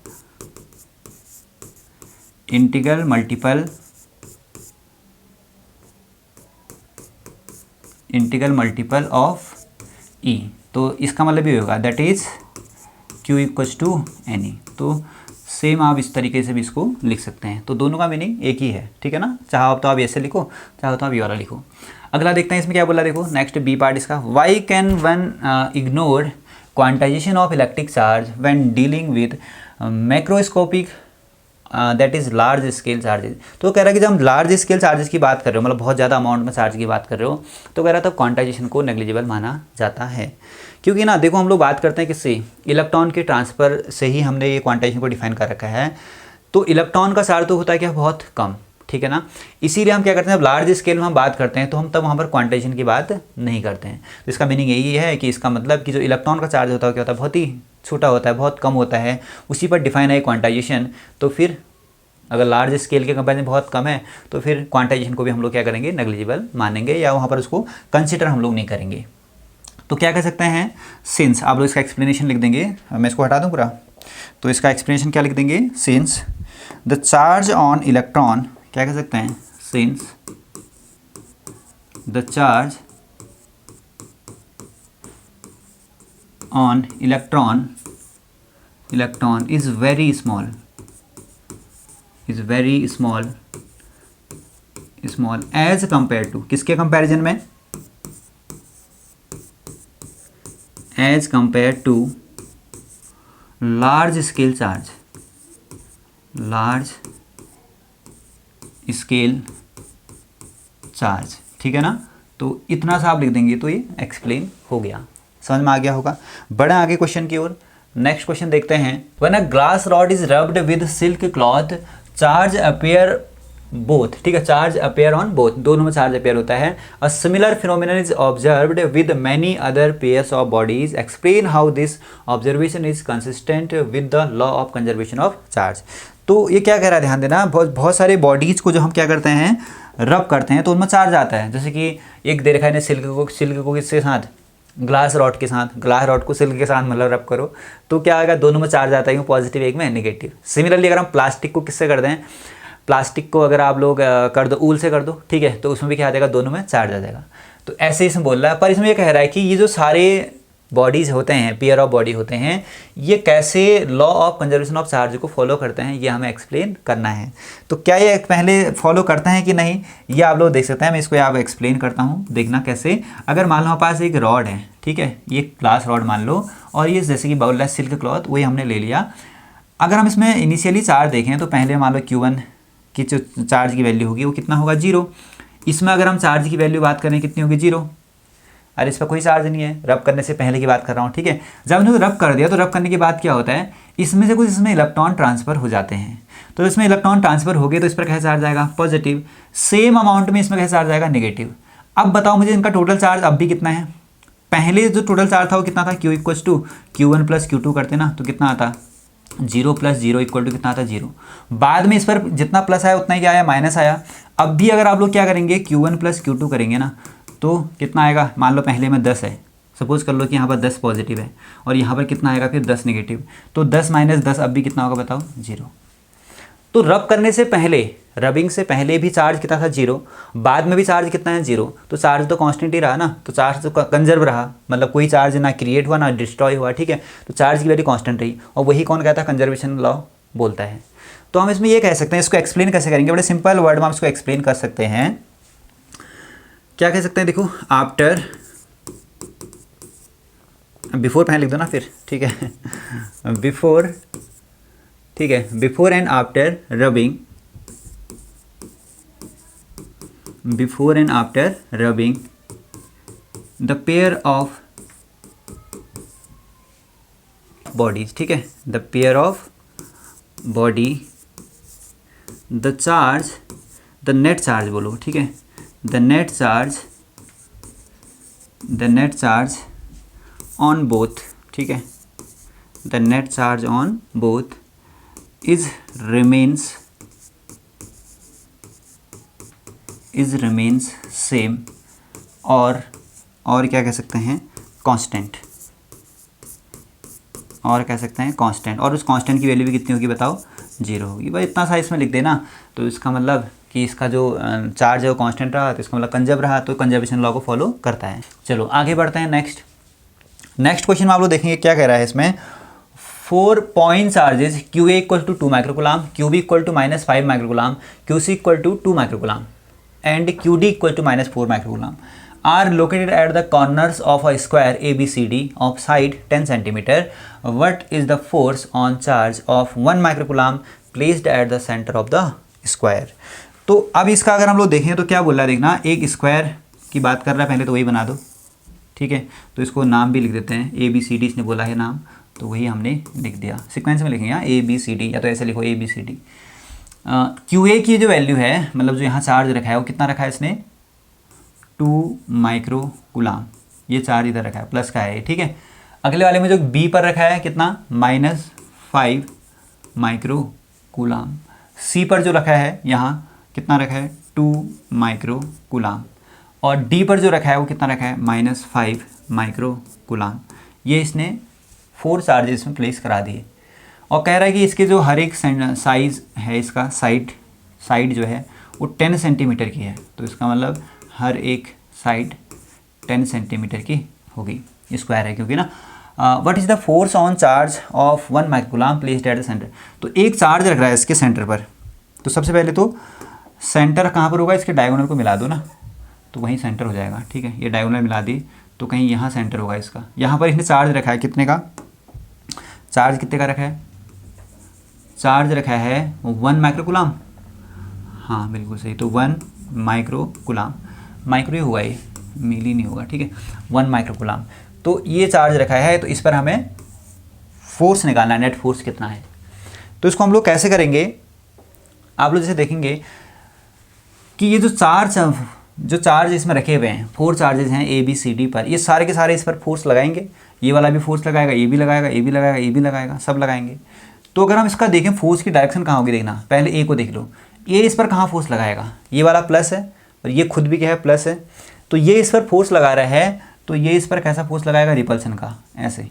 इंटीग्रल मल्टीपल ऑफ E। तो इसका मतलब ये होगा that is Q equals to NE। तो सेम आप इस तरीके से भी इसको लिख सकते हैं। तो दोनों का मीनिंग एक ही है, ठीक है ना, चाहो तो आप ऐसे लिखो, चाहो तो आप ये वाला लिखो। अगला देखते हैं इसमें क्या बोला, देखो नेक्स्ट बी पार्ट इसका, why can one ignore quantization of electric charge when dealing with macroscopic that is large scale charges. तो कह रहा है कि जब हम लार्ज स्केल चार्जेस की बात कर रहे हो, मतलब बहुत ज़्यादा अमाउंट में चार्ज की बात कर रहे हो, तो कह रहा है तब क्वांटाइजेशन को नेग्लिजिबल माना जाता है। क्योंकि ना देखो हम लोग बात करते हैं किससे, इलेक्ट्रॉन के ट्रांसफ़र से ही हमने ये क्वांटाइजेशन को डिफाइन कर रखा है। तो इलेक्ट्रॉन का चार्ज तो होता है क्या, बहुत कम, ठीक है ना। इसीलिए हम क्या करते हैं, जब लार्ज स्केल में हम बात करते हैं तो हम तब वहाँ पर क्वांटाइजेशन की बात नहीं करते हैं। तो इसका मीनिंग यही है कि इसका मतलब कि जो इलेक्ट्रॉन का चार्ज होता है क्या होता है, बहुत ही छोटा होता है, बहुत कम होता है, उसी पर डिफाइन है क्वांटाइजेशन। तो फिर अगर लार्ज स्केल के कंपेरिजन बहुत कम है तो फिर क्वांटाइजेशन को भी हम लोग क्या करेंगे, नेग्लिजिबल मानेंगे, या वहाँ पर उसको कंसिडर हम लोग नहीं करेंगे। तो क्या कह सकते हैं, सिंस, आप लोग इसका एक्सप्लेनेशन लिख देंगे, मैं इसको हटा दूँ पूरा, तो इसका एक्सप्लेनेशन क्या लिख देंगे, since the charge on electron, क्या कह सकते हैं, since the charge on electron is very small, is very small as compare to, किसके कंपैरिजन में, as compare to large scale charge, large scale charge, ठीक है ना। तो इतना सा आप लिख देंगे तो ये एक्सप्लेन हो गया, समझ में आ गया होगा। बढ़े आगे क्वेश्चन की ओर। नेक्स्ट क्वेश्चन देखते हैं, when a glass rod is rubbed with silk cloth charge appear both, ठीक है, चार्ज अपेयर ऑन बोथ, दोनों में चार्ज अपेयर होता है। A similar phenomenon is observed with many other pairs of bodies, explain how this observation is consistent with the law of conservation of charge. तो ये क्या कह रहा है, ध्यान देना, बहुत सारे बॉडीज को जो हम क्या करते हैं, रब करते हैं तो उनमें चार्ज आता है। जैसे कि एक दे रखा है सिल्क को किसके साथ, ग्लास रॉड के साथ, ग्लास रॉड को सिल्क के साथ मतलब रब करो तो क्या आएगा, दोनों में चार्ज आता है, एक पॉजिटिव एक में नेगेटिव। सिमिलरली अगर हम प्लास्टिक को किससे कर दें, प्लास्टिक को अगर आप लोग कर दो ऊल से कर दो, ठीक है, तो उसमें भी क्या आ जाएगा, दोनों में चार्ज आ जाएगा। तो ऐसे इसमें बोल रहा है, पर इसमें ये कह रहा है कि ये जो सारे बॉडीज़ होते हैं, पेयर ऑफ बॉडी होते हैं, ये कैसे law of conservation of charge को फॉलो करते हैं, ये हमें एक्सप्लेन करना है। तो क्या ये पहले फॉलो करते हैं कि नहीं, ये आप लोग देख सकते हैं। मैं इसको यहाँ एक्सप्लेन करता हूँ, देखना कैसे। अगर मान लो हमारे पास एक रॉड है, ठीक है, ये ग्लास रॉड मान लो, और ये जैसे कि बोल रहा है सिल्क क्लॉथ, वही हमने ले लिया। अगर हम इसमें इनिशियली चार्ज देखें तो पहले मान लो Q1 की जो चार्ज की वैल्यू होगी वो कितना होगा, 0। इसमें अगर हम चार्ज की वैल्यू बात करें कितनी होगी, 0। अरे इस पर कोई चार्ज नहीं है, रब करने से पहले की बात कर रहा हूँ, ठीक है। जब हमने रब कर दिया तो रब करने के बाद क्या होता है, इसमें से कुछ इसमें इलेक्ट्रॉन ट्रांसफ़र हो जाते हैं। तो इसमें इलेक्ट्रॉन ट्रांसफ़र हो गए तो इस पर कैसे चार्ज आएगा, पॉजिटिव। सेम अमाउंट में इसमें कैसे चार्ज आएगा, नेगेटिव। अब बताओ मुझे इनका टोटल चार्ज अब भी कितना है। पहले जो टोटल चार्ज था वो कितना था, Q equals to Q1 plus Q2 करते ना, तो कितना आता, 0 प्लस 0 इक्वल टू कितना आता, 0। बाद में इस पर जितना प्लस आया उतना ही क्या आया, माइनस आया। अब भी अगर आप लोग क्या करेंगे, Q1 प्लस Q2 करेंगे ना, तो कितना आएगा, मान लो पहले में 10 है, सपोज कर लो कि यहाँ पर 10 पॉजिटिव है और यहाँ पर कितना आएगा फिर 10 नेगेटिव, तो 10 माइनस 10 अब भी कितना होगा बताओ, 0। तो रब करने से पहले, रबिंग से पहले भी चार्ज कितना था, 0। बाद में भी चार्ज कितना है, 0। तो चार्ज तो कांस्टेंट ही रहा ना, तो चार्ज तो कंजर्व रहा, मतलब कोई चार्ज ना क्रिएट हुआ ना डिस्ट्रॉय हुआ, ठीक है। तो चार्ज की वैल्यू कांस्टेंट रही, और वही कौन कहता है, कंजर्वेशन लॉ बोलता है। तो हम इसमें ये कह सकते हैं, इसको एक्सप्लेन कैसे करेंगे, बड़े सिंपल वर्ड में हम इसको एक्सप्लेन कर सकते हैं। क्या कह सकते हैं, देखो, आफ्टर, बिफोर पहले लिख दो ना फिर, ठीक है, बिफोर, ठीक है, before and after rubbing, before and after rubbing the pair of bodies, ठीक है, the pair of body, the charge, the net charge बोलो, ठीक है, the net charge on both, ठीक है, the net charge on both is remains same, और क्या कह सकते हैं, कांस्टेंट, और कह सकते हैं कांस्टेंट। और उस कांस्टेंट की वैल्यू भी कितनी होगी बताओ, 0 होगी। भाई इतना सा इसमें लिख देना, तो इसका मतलब कि इसका जो चार्ज है वो कांस्टेंट रहा, तो इसका मतलब कंजर्व रहा, तो कंजर्वेशन लॉ को फॉलो करता है। चलो आगे बढ़ते हैं। नेक्स्ट क्वेश्चन में आप लोग देखेंगे क्या कह रहा है इसमें, 4 point charges QA equal to 2 microcoulomb, QB equal to -5 microcoulomb, QC equal to 2 microcoulomb and QD equal to -4 microcoulomb are located at the corners of a square ABCD of side 10 centimeter. What is the force on charge of 1 microcoulomb placed at the center of the square? तो अब इसका अगर हम लोग देखें तो क्या बोल रहा है, देखना एक स्क्वायर की बात कर रहा है, पहले तो वही बना दो, ठीक है। तो इसको नाम भी लिख देते हैं, ABCD इसने बोला है नाम, तो वही हमने लिख दिया, सीक्वेंस में लिखेंगे यहाँ ABCD, या तो ऐसे लिखो ABCD। QA की जो वैल्यू है, मतलब जो यहाँ चार्ज रखा है वो कितना रखा है इसने, 2 माइक्रोकूलम, ये चार्ज इधर रखा है, प्लस का है, ठीक है। अगले वाले में जो B पर रखा है कितना, -5 माइक्रोकूलम। C पर जो रखा है यहाँ कितना रखा है, 2 माइक्रोकूलम। और D पर जो रखा है वो कितना रखा है, -5 माइक्रोकूलम। ये इसने 4 चार्जेस में प्लेस करा दिए, और कह रहा है कि इसके जो हर एक साइज़ है, इसका साइड जो है वो 10 सेंटीमीटर की है। तो इसका मतलब हर एक साइड 10 सेंटीमीटर की होगी, स्क्वायर है क्योंकि ना। What is the force on charge of 1 microcoulomb placed at the centre. तो एक चार्ज रख रहा है इसके सेंटर पर, तो सबसे पहले तो सेंटर कहाँ पर होगा, इसके डायगोनल को मिला दो ना, तो वहीं सेंटर हो जाएगा, ठीक है। ये डायगोनल मिला दी तो कहीं यहाँ सेंटर होगा इसका। यहाँ पर इसने चार्ज रखा है कितने का, चार्ज कितने का रखा है, चार्ज रखा है 1 माइक्रोकूलम, हाँ बिल्कुल सही। तो 1 माइक्रोकूलम, माइक्रो ही होगा ये, मिली नहीं होगा, ठीक है, 1 माइक्रोकूलम। तो ये चार्ज रखा है, तो इस पर हमें फोर्स निकालना है, नेट फोर्स कितना है। तो इसको हम लोग कैसे करेंगे, आप लोग जैसे देखेंगे कि ये जो चार्ज इसमें रखे हुए हैं, 4 चार्जेस हैं ABCD पर, ये सारे के सारे इस पर फोर्स लगाएंगे, ये वाला भी फोर्स लगाएगा, ये भी लगाएगा, ये भी लगाएगा, ये भी लगाएगा, सब लगाएंगे। तो अगर हम इसका देखें फोर्स की डायरेक्शन कहाँ होगी, देखना पहले A को देख लो, ये इस पर कहाँ फोर्स लगाएगा, ये वाला प्लस है और ये खुद भी क्या है, प्लस है। तो ये इस पर फोर्स लगा रहा है, तो ये इस पर कैसा फोर्स लगाएगा, रिपल्सन का, ऐसे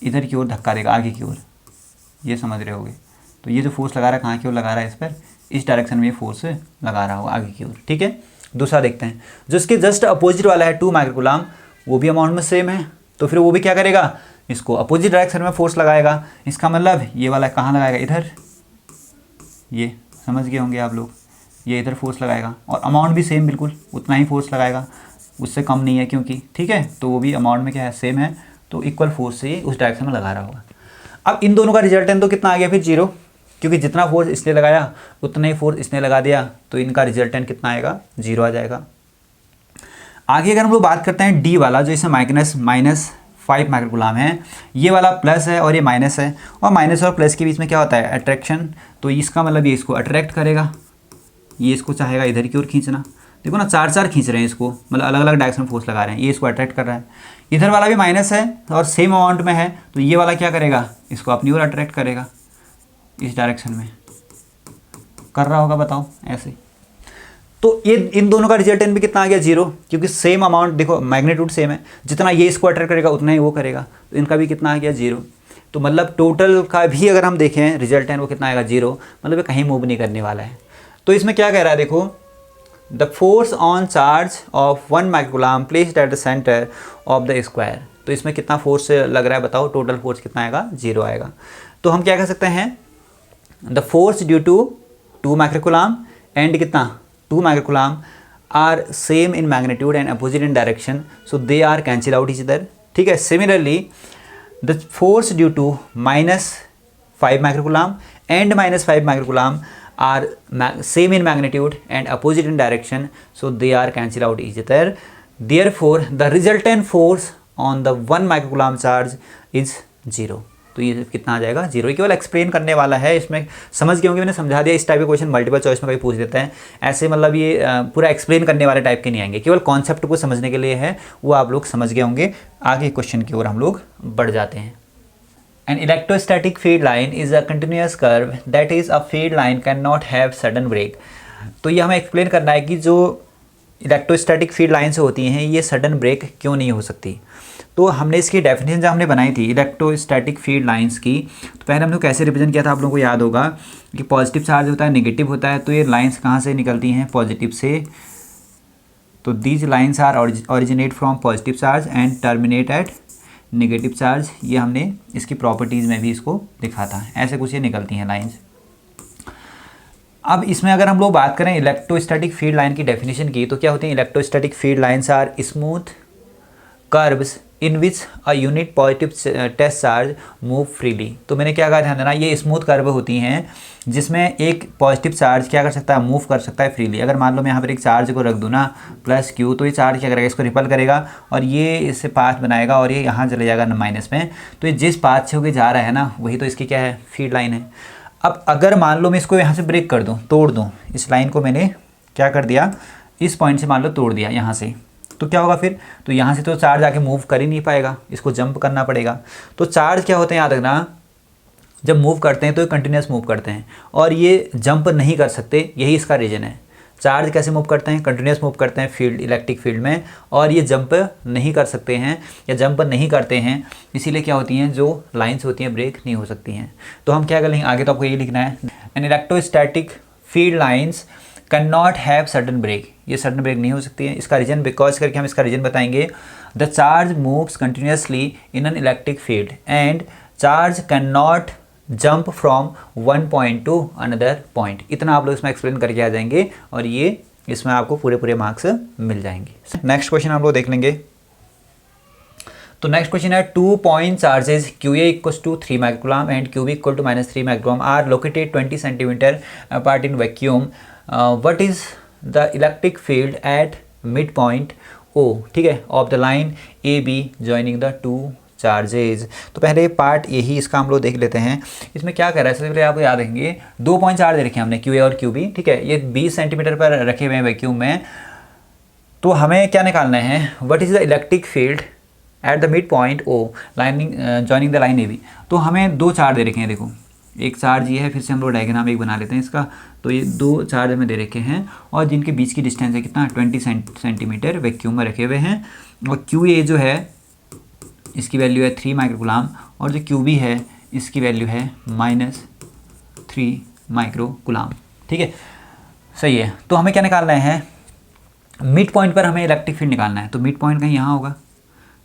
इधर की ओर धक्का देगा, आगे की ओर, ये समझ रहे होगे। तो ये जो फोर्स लगा रहा है कहाँ की ओर लगा रहा है, इस पर, इस डायरेक्शन में फोर्स लगा रहा होगा आगे की ओर, ठीक है। दूसरा देखते हैं, जो इसके जस्ट अपोजिट वाला है 2 माइक्रोकूलम, वो भी अमाउंट में सेम है, तो फिर वो भी क्या करेगा, इसको अपोजिट डायरेक्शन में फोर्स लगाएगा। इसका मतलब ये वाला कहाँ लगाएगा, इधर, ये समझ गए होंगे आप लोग, ये इधर फोर्स लगाएगा, और अमाउंट भी सेम, बिल्कुल उतना ही फोर्स लगाएगा, उससे कम नहीं है क्योंकि, ठीक है। तो वो भी अमाउंट में क्या है, सेम है, तो इक्वल फोर्स से उस डायरेक्शन में लगा रहा होगा। अब इन दोनों का रिजल्टेंट तो कितना आ गया, फिर 0, क्योंकि जितना फोर्स इसने लगाया उतना ही फोर्स इसने लगा दिया, तो इनका रिजल्टेंट कितना आएगा, 0 आ जाएगा। आगे अगर हम लोग बात करते हैं D वाला, जो इसमें -5 माइक्रोकूलम है, ये वाला प्लस है और ये माइनस है, और माइनस और प्लस के बीच में क्या होता है, अट्रैक्शन। तो इसका मतलब ये इसको अट्रैक्ट करेगा, ये इसको चाहेगा इधर की ओर खींचना, देखो ना 4 खींच रहे हैं इसको, मतलब अलग अलग डायरेक्शन फोर्स लगा रहे हैं, ये इसको अट्रैक्ट कर रहा है। इधर वाला भी माइनस है और सेम अमाउंट में है, तो ये वाला क्या करेगा, इसको अपनी ओर अट्रैक्ट करेगा, इस डायरेक्शन में कर रहा होगा, बताओ ऐसे। तो ये इन दोनों का रिजल्टेंट भी कितना आ गया, 0, क्योंकि सेम अमाउंट, देखो मैग्नीट्यूड सेम है, जितना ये इसको अट्रैक्ट करेगा उतना ही वो करेगा, तो इनका भी कितना आ गया, 0। तो मतलब टोटल का भी अगर हम देखें रिजल्टेंट वो कितना आएगा, 0, मतलब ये कहीं मूव नहीं करने वाला है। तो इसमें क्या कह रहा है, देखो the force on charge of 1 microcoulomb placed at the centre of the square. तो इसमें कितना फोर्स लग रहा है, बताओ, टोटल फोर्स कितना आएगा, 0 आएगा। तो हम क्या कह सकते हैं, the force due to 2 microcoulomb and कितना, 2 microcoulomb are same in magnitude and opposite in direction, so they are cancel out each other, ठीक है। Similarly the force due to -5 microcoulomb and -5 microcoulomb are same in magnitude and opposite in direction, so they are cancel out each other. Therefore the resultant force on the 1 microcoulomb charge is 0। तो ये कितना आ जाएगा, 0। केवल explain करने वाला है, इसमें समझ गए होंगे, मैंने समझा दिया। इस टाइप के क्वेश्चन मल्टीपल चॉइस में कभी पूछ देते हैं, ऐसे मतलब ये पूरा एक्सप्लेन करने वाले टाइप के नहीं आएंगे, केवल कॉन्सेप्ट को समझने के लिए है, वो आप लोग समझ गए होंगे। आगे क्वेश्चन की ओर हम लोग बढ़ जाते हैं। An electrostatic feed line is a continuous curve, that is a feed line cannot have sudden break। तो ये हमें एक्सप्लेन करना है कि जो इलेक्ट्रोस्टैटिक फीड लाइन्स होती हैं ये सडन ब्रेक क्यों नहीं हो सकती। तो हमने इसकी डेफिनेशन जब हमने बनाई थी इलेक्ट्रोस्टैटिक फील्ड लाइंस की, तो पहले हमने कैसे रिप्रेजेंट किया था, आप लोगों को याद होगा कि पॉजिटिव चार्ज होता है, नेगेटिव होता है, तो ये लाइंस कहाँ से निकलती हैं, पॉजिटिव से। तो these lines are originate from positive charge and terminate at negative charge. ये हमने इसकी प्रॉपर्टीज़ में भी इसको लिखा था, ऐसे कुछ ये निकलती हैं लाइंस। अब इसमें अगर हम लोग बात करें इलेक्ट्रोस्टैटिक फील्ड लाइन की डेफिनेशन की, तो क्या होती है? Electrostatic field lines are smooth curves in which a unit positive test charge move freely. तो मैंने क्या कहा, ध्यान देना, ये स्मूथ कर्व होती हैं जिसमें एक पॉजिटिव चार्ज क्या कर सकता है? मूव कर सकता है फ्रीली। अगर मान लो मैं यहाँ पर एक चार्ज को रख दूँ ना प्लस Q, तो ये चार्ज क्या करेगा? इसको रिपल करेगा और ये इससे पाथ बनाएगा और ये यहाँ चले जाएगा माइनस में। तो ये जिस पाथ से होकर जा रहा है ना, वही तो इसकी क्या है? फील्ड लाइन है। अब अगर मान लो मैं इसको यहाँ से ब्रेक कर दूँ, तोड़ दूँ, इस लाइन को मैंने क्या कर दिया? इस पॉइंट से मान लो तोड़ दिया यहाँ से, तो क्या होगा फिर? तो यहाँ से तो चार्ज आके मूव कर ही नहीं पाएगा, इसको जंप करना पड़ेगा। तो चार्ज क्या होते हैं, याद रखना, जब मूव करते हैं तो ये कंटिन्यूस मूव करते हैं और ये जंप नहीं कर सकते, यही इसका रीज़न है। चार्ज कैसे मूव करते हैं? कंटिन्यूस मूव करते हैं फील्ड, इलेक्ट्रिक फील्ड में, और ये जंप नहीं कर सकते हैं या जंप नहीं करते हैं, इसीलिए क्या होती हैं? जो लाइंस होती हैं ब्रेक नहीं हो सकती हैं। तो हम क्या करेंगे आगे? तो आपको ये लिखना है, an electrostatic field lines can not have sudden break. ये सडन ब्रेक नहीं हो सकती है। इसका रीजन बिकॉज करके हम इसका रीजन बताएंगे। The charge moves continuously in an electric field and charge can not jump from one point two another point. इतना आप लोग इसमें एक्सप्लेन करके आ जाएंगे और ये इसमें आपको पूरे मार्क्स मिल जाएंगे। नेक्स्ट क्वेश्चन आप लोग देख लेंगे। तो नेक्स्ट क्वेश्चन है, 2 point charges QA equals to 3 microcoulomb and QB equal to -3 microcoulomb are located 20 centimetre apart in vacuum. What is the electric field at mid point O, ठीक है, of the line AB joining the 2 charges. तो पहले part यही इसका हम लोग देख लेते हैं। इसमें क्या कर रहा है, सबसे पहले आपको याद रखेंगे 2 पॉइंट चार्ज रखे हमने QA और QB, ठीक है, ये 20 सेंटीमीटर पर रखे हुए हैं वैक्यूम में। तो हमें क्या निकालना है? What is the electric field at the mid point O lining joining the line AB। तो हमें 2 चार्ज दे रखे हैं, देखो एक चार्ज ये है, फिर से हम लोग डायग्राम एक बना लेते हैं इसका। तो ये 2 चार्ज हमें दे रखे हैं और जिनके बीच की डिस्टेंस है कितना? 20 सेंटीमीटर वैक्यूम में रखे हुए हैं। और QA जो है इसकी वैल्यू है 3 माइक्रोकूलम और जो QB है इसकी वैल्यू है -3 माइक्रोकूलम, ठीक है, सही है। तो हमें क्या निकालना है? मिड पॉइंट पर हमें इलेक्ट्रिक फील्ड निकालना है। तो मिड पॉइंट कहीं यहाँ होगा,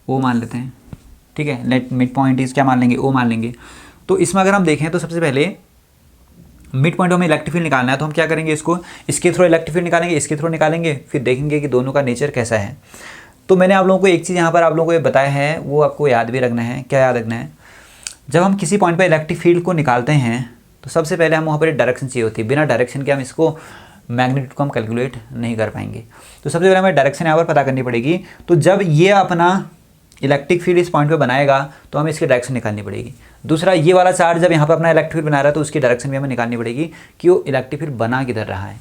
O मान लेते हैं, ठीक है, लेट मिड पॉइंट इज क्या मान लेंगे? O मान लेंगे। तो इसमें अगर हम देखें तो सबसे पहले मिड पॉइंट में इलेक्ट्रिक फील्ड निकालना है, तो हम क्या करेंगे? इसके थ्रू इलेक्ट्रिक फील्ड निकालेंगे, इसके थ्रू निकालेंगे, फिर देखेंगे कि दोनों का नेचर कैसा है। तो मैंने आप लोगों को एक चीज़ यहाँ पर आप लोगों को ये बताया है, वो आपको याद भी रखना है। क्या याद रखना है? जब हम किसी पॉइंट पर इलेक्ट्रिक फील्ड को निकालते हैं तो सबसे पहले हम वहाँ पर डायरेक्शन चाहिए होती है। बिना डायरेक्शन के हम इसको मैग्नीट्यूड को हम कैलकुलेट नहीं कर पाएंगे। तो सबसे पहले हमें डायरेक्शन यहाँ पर पता करनी पड़ेगी। तो जब ये अपना इलेक्ट्रिक फील्ड इस पॉइंट पे बनाएगा तो हमें इसकी डायरेक्शन निकालनी पड़ेगी। दूसरा, ये वाला चार्ज जब यहाँ पर अपना इलेक्ट्रिक फील्ड बना रहा है तो उसकी डायरेक्शन भी हमें निकालनी पड़ेगी कि वो इलेक्ट्रिक फील्ड बना किधर रहा है।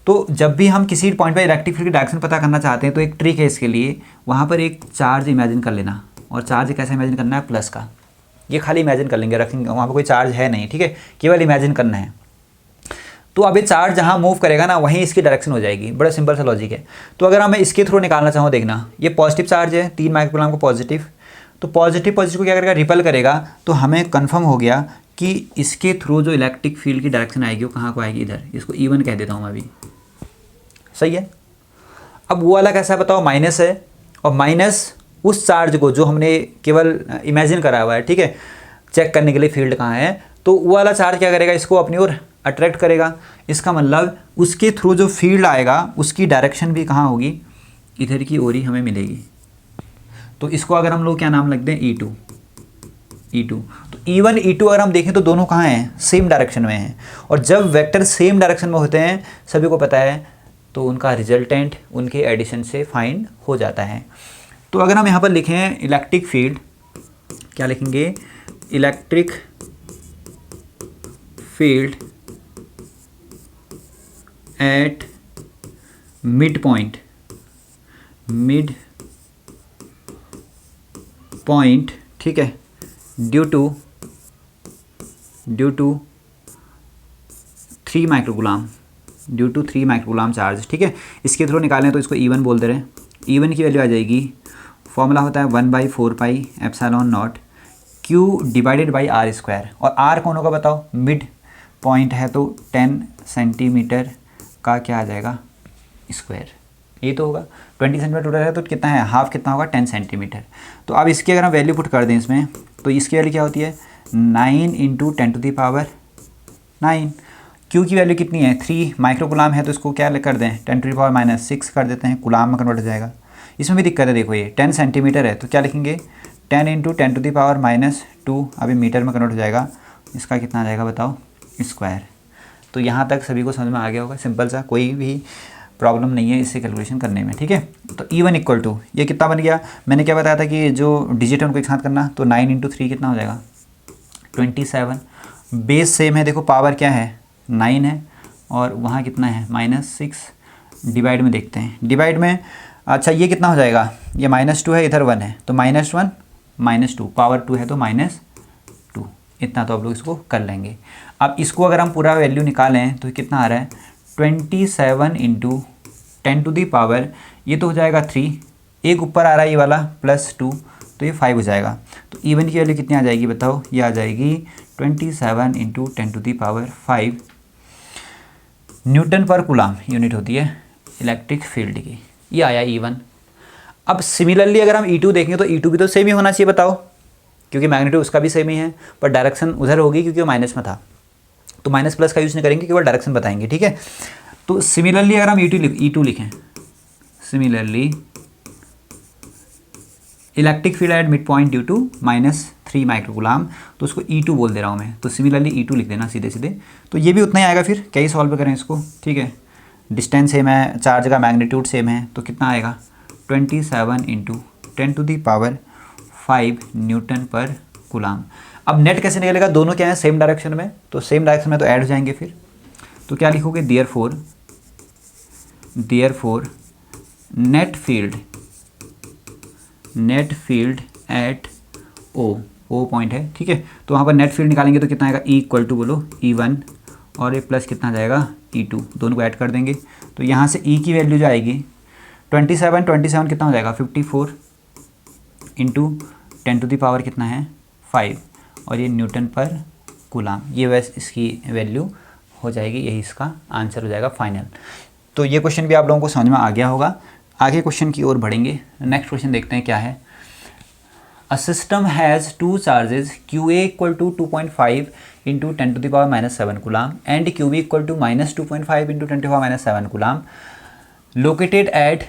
तो जब भी हम किसी पॉइंट पर इलेक्ट्रिक फील्ड की डायरेक्शन पता करना चाहते हैं तो एक ट्रिक है इसके लिए, वहाँ पर एक चार्ज इमेजिन कर लेना। और चार्ज कैसे इमेजिन करना है? प्लस का। ये खाली इमेजिन कर लेंगे, रखेंगे, वहाँ पर कोई चार्ज है नहीं, ठीक है, केवल इमेजिन करना है। तो अब ये चार्ज जहाँ मूव करेगा ना वहीं इसकी डायरेक्शन हो जाएगी। बड़ा सिंपल सा लॉजिक है। तो अगर मैं इसके थ्रू निकालना चाहूँ, देखना ये पॉजिटिव चार्ज है 3 माइक्रोकूलम को पॉजिटिव, तो पॉजिटिव को क्या करेगा? रिपल करेगा। तो हमें कंफर्म हो गया कि इसके थ्रू जो इलेक्ट्रिक फील्ड की डायरेक्शन आएगी वो कहाँ को आएगी? इधर। इसको E1 कह देता हूँ मैं अभी, सही है। अब वो वाला कैसा बताओ? माइनस है, और माइनस उस चार्ज को जो हमने केवल इमेजिन करा हुआ है, ठीक है, चेक करने के लिए फील्ड कहाँ है, तो वो वाला चार्ज क्या करेगा? इसको अपनी ओर अट्रैक्ट करेगा। इसका मतलब उसके थ्रू जो फील्ड आएगा उसकी डायरेक्शन भी कहाँ होगी? इधर की ओर ही हमें मिलेगी। तो इसको अगर हम लोग क्या नाम लिख दें? E2। तो E1 E2 अगर हम देखें तो दोनों कहाँ हैं? सेम डायरेक्शन में हैं। और जब वेक्टर सेम डायरेक्शन में होते हैं, सभी को पता है, तो उनका रिजल्टेंट उनके एडिशन से फाइंड हो जाता है। तो अगर हम यहाँ पर लिखें इलेक्ट्रिक फील्ड, क्या लिखेंगे? Electric field at mid point, ठीक है, ड्यू टू 3 माइक्रोकूलम चार्ज, ठीक है। इसके थ्रू निकालें तो इसको E1 बोल दे रहे हैं। E1 की वैल्यू आ जाएगी, फॉर्मूला होता है 1/4πε0 Q डिवाइडेड बाई R²। और R कौन होगा बताओ? मिड पॉइंट है तो 10 सेंटीमीटर का क्या आ जाएगा? स्क्वायर। ये तो होगा 20 सेंटीमीटर टोटल है तो कितना है? हाफ कितना होगा? 10 सेंटीमीटर। तो अब इसकी अगर हम वैल्यू पुट कर दें इसमें, तो इसकी वैल्यू क्या होती है? 9 × 10⁹ 9। क्यू की वैल्यू कितनी है 3 माइक्रोकुलाम है, तो इसको क्या कर दें 10⁻⁻6 कर देते हैं, कुलाम में कन्वर्ट हो जाएगा। इसमें भी दिक्कत है, देखो ये 10 सेंटीमीटर है तो क्या लिखेंगे 10 × 10⁻², अभी मीटर में कन्वर्ट हो जाएगा, इसका कितना आ जाएगा बताओ स्क्वायर। तो यहाँ तक सभी को समझ में आ गया होगा, सिंपल सा, कोई भी प्रॉब्लम नहीं है इससे कैलकुलेशन करने में, ठीक है। तो E1 इक्वल टू ये कितना बन गया, मैंने क्या बताया था कि जो डिजिट है उनको एक साथ करना, तो 9 × 3 कितना हो जाएगा 27। बेस सेम है, देखो पावर क्या है 9 है और वहाँ कितना है -6। डिवाइड में देखते हैं, डिवाइड में अच्छा ये कितना हो जाएगा, ये -2 है, इधर 1 है, तो -1 -2, पावर 2 है तो -2, इतना तो आप लोग इसको कर लेंगे। अब इसको अगर हम पूरा वैल्यू निकालें तो कितना आ रहा है 27 × 10⁻, ये तो हो जाएगा 3, एक ऊपर आ रहा है ये वाला +2, तो ये 5 हो जाएगा। तो E1 की वैल्यू कितनी आ जाएगी बताओ, ये आ जाएगी 27 × 10⁵ न्यूटन पर कूलाम यूनिट होती है इलेक्ट्रिक फील्ड की। ये आया E1। अब सिमिलरली अगर हम E2 देखेंगे तो E2 भी तो सेम ही होना चाहिए बताओ, क्योंकि मैग्नीट्यूड उसका भी सेम ही है, पर डायरेक्शन उधर होगी क्योंकि वो माइनस में था, तो माइनस प्लस का यूज़ नहीं करेंगे, केवल डायरेक्शन बताएंगे, ठीक है। तो सिमिलरली अगर हम E2 लिखें, similarly electric field at mid point due to -3 microcoulomb, तो उसको E2 बोल दे रहा हूँ मैं, तो सिमिलरली E2 लिख देना सीधे सीधे, तो ये भी उतना ही आएगा। फिर क्या ही सॉल्व करें इसको, ठीक है, डिस्टेंस सेम है, चार्ज का मैग्नीट्यूड सेम है, तो कितना आएगा 27 × 10⁵ न्यूटन पर कूलाम। अब नेट कैसे निकलेगा, दोनों क्या है सेम डायरेक्शन में, तो सेम डायरेक्शन में तो ऐड हो जाएंगे फिर, तो क्या लिखोगे therefore net field at O point है, ठीक है। तो वहाँ पर नेट फील्ड निकालेंगे तो कितना आएगा E = बोलो E1 और ये प्लस कितना आ जाएगा E2, दोनों को ऐड कर देंगे, तो यहाँ से E की वैल्यू जो आएगी 27 कितना हो जाएगा 54 × 10⁻, कितना है 5, और ये न्यूटन पर कूलाम, ये वैसे इसकी वैल्यू हो जाएगी, यही इसका आंसर हो जाएगा फाइनल। तो ये क्वेश्चन भी आप लोगों को समझ में आ गया होगा। आगे क्वेश्चन की ओर बढ़ेंगे, नेक्स्ट क्वेश्चन देखते हैं क्या है। A system has 2 charges QA = 2.5 × 10⁻⁻7 coulomb and QB = -2.5 × 10⁻⁻7 coulomb located at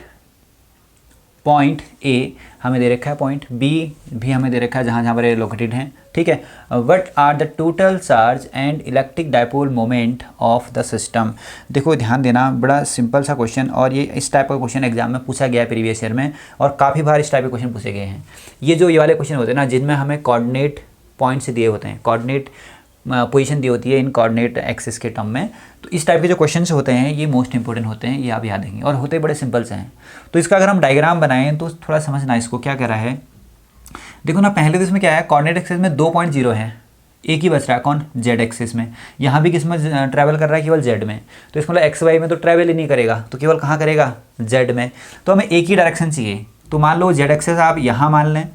point A हमें दे रखा है, पॉइंट B भी हमें दे रखा है जहाँ जहाँ पर ये लोकेटेड हैं, ठीक है। What are the total charge and electric dipole moment of the system. देखो ध्यान देना, बड़ा सिंपल सा क्वेश्चन, और ये इस टाइप का क्वेश्चन एग्जाम में पूछा गया है प्रीवियस ईयर में, और काफ़ी बार इस टाइप के क्वेश्चन पूछे गए हैं। ये वाले क्वेश्चन होते हैं ना जिनमें हमें कोऑर्डिनेट पॉइंट से दिए होते हैं, कोऑर्डिनेट पोजीशन दी होती है इन कोऑर्डिनेट एक्सिस के टर्म में, तो इस टाइप के जो क्वेश्चंस होते हैं ये मोस्ट इंपॉर्टेंट होते हैं, ये आप याद रखेंगे, और होते बड़े सिंपल से हैं। तो इसका अगर हम डायग्राम बनाएं तो थोड़ा समझना इसको क्या कह रहा है। देखो ना, पहले तो इसमें क्या है, कोऑर्डिनेट एक्सिस में 2.0 है, एक ही बच रहा है, कौन जेड एक्सिस में, यहाँ भी किस में ट्रैवल कर रहा है केवल जेड में, तो इसमें मतलब एक्स वाई में तो ट्रैवल ही नहीं करेगा, तो केवल कहाँ करेगा जेड में, तो हमें एक ही डायरेक्शन चाहिए। तो मान लो जेड एक्सिस आप यहाँ मान लें,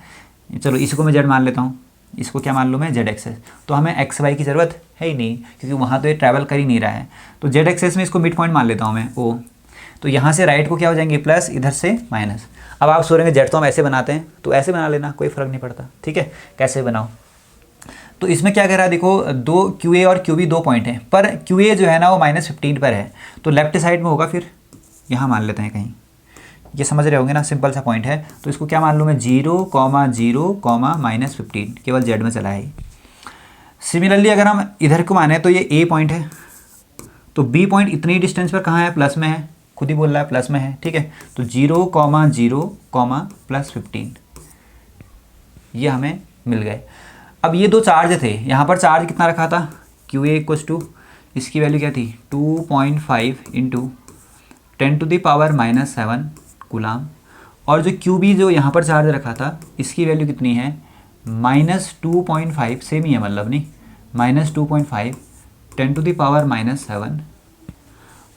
चलो इसको मैं जेड मान लेता हूँ, इसको क्या मान लो मैं जेड एक्सेस, तो हमें एक्स वाई की ज़रूरत है ही नहीं क्योंकि वहाँ तो ये ट्रैवल कर ही नहीं रहा है। तो जेड एक्सेस में इसको मिड पॉइंट मान लेता हूँ मैं O, तो यहाँ से राइट को क्या हो जाएंगे प्लस, इधर से माइनस। अब आप सोचेंगे जेड तो हम ऐसे बनाते हैं, तो ऐसे बना लेना, कोई फ़र्क नहीं पड़ता, ठीक है, कैसे बनाओ। तो इसमें क्या कह रहा है, देखो दो QA और QB 2 पॉइंट हैं, पर QA जो है ना वो -15 पर है, तो लेफ्ट साइड में होगा, फिर यहाँ मान लेते हैं कहीं, ये समझ रहे होंगे ना, सिंपल सा पॉइंट है। तो इसको क्या मान लूँ मैं 0, 0, -15, केवल जेड में चला है। सिमिलरली अगर हम इधर को माने तो ये A पॉइंट है, तो B पॉइंट इतनी डिस्टेंस पर कहाँ है, प्लस में है, खुद ही बोल रहा है प्लस में है, ठीक है। तो 0, 0, +15 ये हमें मिल गए। अब ये दो चार्ज थे, यहाँ पर चार्ज कितना रखा था QA = इसकी वैल्यू क्या थी 2.5 × 10⁻⁻7 कूलाम, और जो QB जो यहाँ पर चार्ज रखा था इसकी वैल्यू कितनी है -2.5, सेम ही है मतलब नहीं, -2.5 10⁻⁻7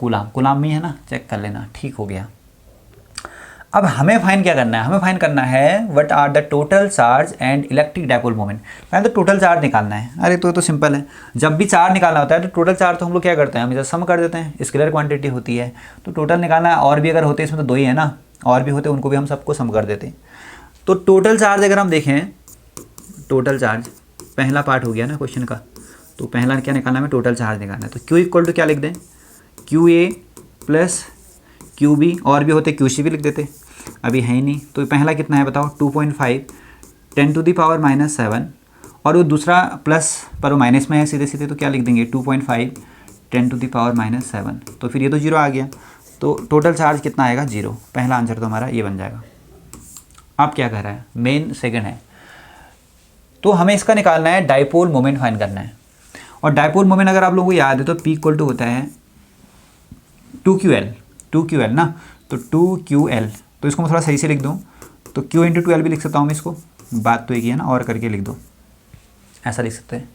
कूलाम में है ना, चेक कर लेना, ठीक हो गया। अब हमें फाइन क्या करना है, हमें फाइन करना है what are the total charge and electric dipole moment. पहले तो टोटल चार्ज निकालना है। अरे तो सिंपल है, जब भी चार्ज निकालना होता है तो टोटल चार्ज तो हम लोग क्या करते हैं, हमेशा सम कर देते हैं, स्केलर क्वांटिटी होती है, तो टोटल निकालना है। और भी अगर होते इसमें तो 2 ही है ना, और भी होते उनको भी हम सबको सम कर देते हैं। तो टोटल चार्ज अगर हम देखें, टोटल चार्ज पहला पार्ट हो गया ना क्वेश्चन का, तो पहला क्या निकालना है, टोटल चार्ज निकालना है। तो Q इक्वल टू क्या लिख दें, QA प्लस QB, और भी होते QC भी लिख देते, अभी है ही नहीं। तो पहला कितना है बताओ, 2.5 10⁻⁻7, और वो दूसरा प्लस पर वो माइनस में है सीधे सीधे, तो क्या लिख देंगे 2.5 10⁻⁻7, तो फिर ये तो 0 आ गया। तो टोटल चार्ज कितना आएगा, 0। पहला आंसर तो हमारा ये बन जाएगा। अब क्या कह रहा है, मेन सेकंड है, तो हमें इसका निकालना है डाइपोल मोमेंट फाइंड करना है। और डाइपोल मोमेंट अगर आप लोगों को याद है तो P इक्वल टू होता है 2QL ना, तो 2QL, तो इसको मैं थोड़ा सही से लिख दूँ तो Q × 2L भी लिख सकता हूँ मैं इसको, बात तो एक ही है ना, और करके लिख दो, ऐसा लिख सकते हैं।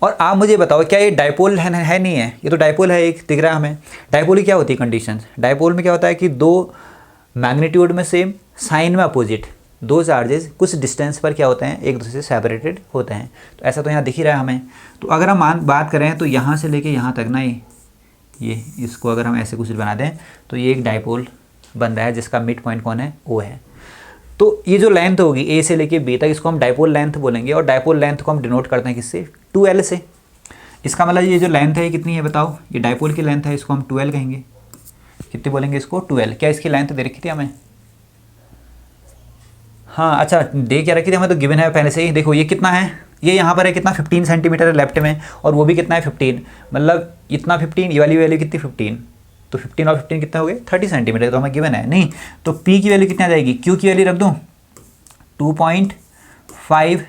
और आप मुझे बताओ क्या ये डाइपोल है नहीं है, ये तो डाइपोल है, एक दिख रहा है हमें। डाइपोल की क्या होती है कंडीशंस, डाइपोल में क्या होता है कि दो मैग्नीट्यूड में सेम, साइन में अपोजिट, दो चार्जेस कुछ डिस्टेंस पर क्या होते हैं, एक दूसरे से सेपरेटेड होते हैं। तो ऐसा तो यहाँ दिख ही रहा है हमें। तो अगर हम बात करें तो यहाँ से लेके यहाँ तक ना, ये इसको अगर हम ऐसे कुछ बना दें तो ये एक डाइपोल बन रहा है जिसका मिड पॉइंट कौन है, O है। तो ये जो लेंथ होगी A से लेके B तक, इसको हम डाइपोल लेंथ बोलेंगे, और डाइपोल लेंथ को हम डिनोट करते हैं किससे, 2L से। इसका मतलब ये जो लेंथ है ये कितनी है बताओ, ये डाइपोल की लेंथ है, इसको हम 2L कहेंगे। कितने बोलेंगे इसको, 2L। क्या इसकी लेंथ दे रखी थी हमें, हाँ अच्छा दे क्या रखी थी हमें, तो गिवन है पहले से ही। देखो ये कितना है, ये यहाँ पर है कितना 15 सेंटीमीटर है लेफ्ट में, और वो भी कितना है 15, मतलब इतना 15, ये वाली वैल्यू कितनी 15, तो 15 और 15 कितना हो गए 30 सेंटीमीटर, तो हमें गिवन है नहीं। तो P की वैल्यू कितनी आ जाएगी, Q की वैल्यू रख दूँ 2.5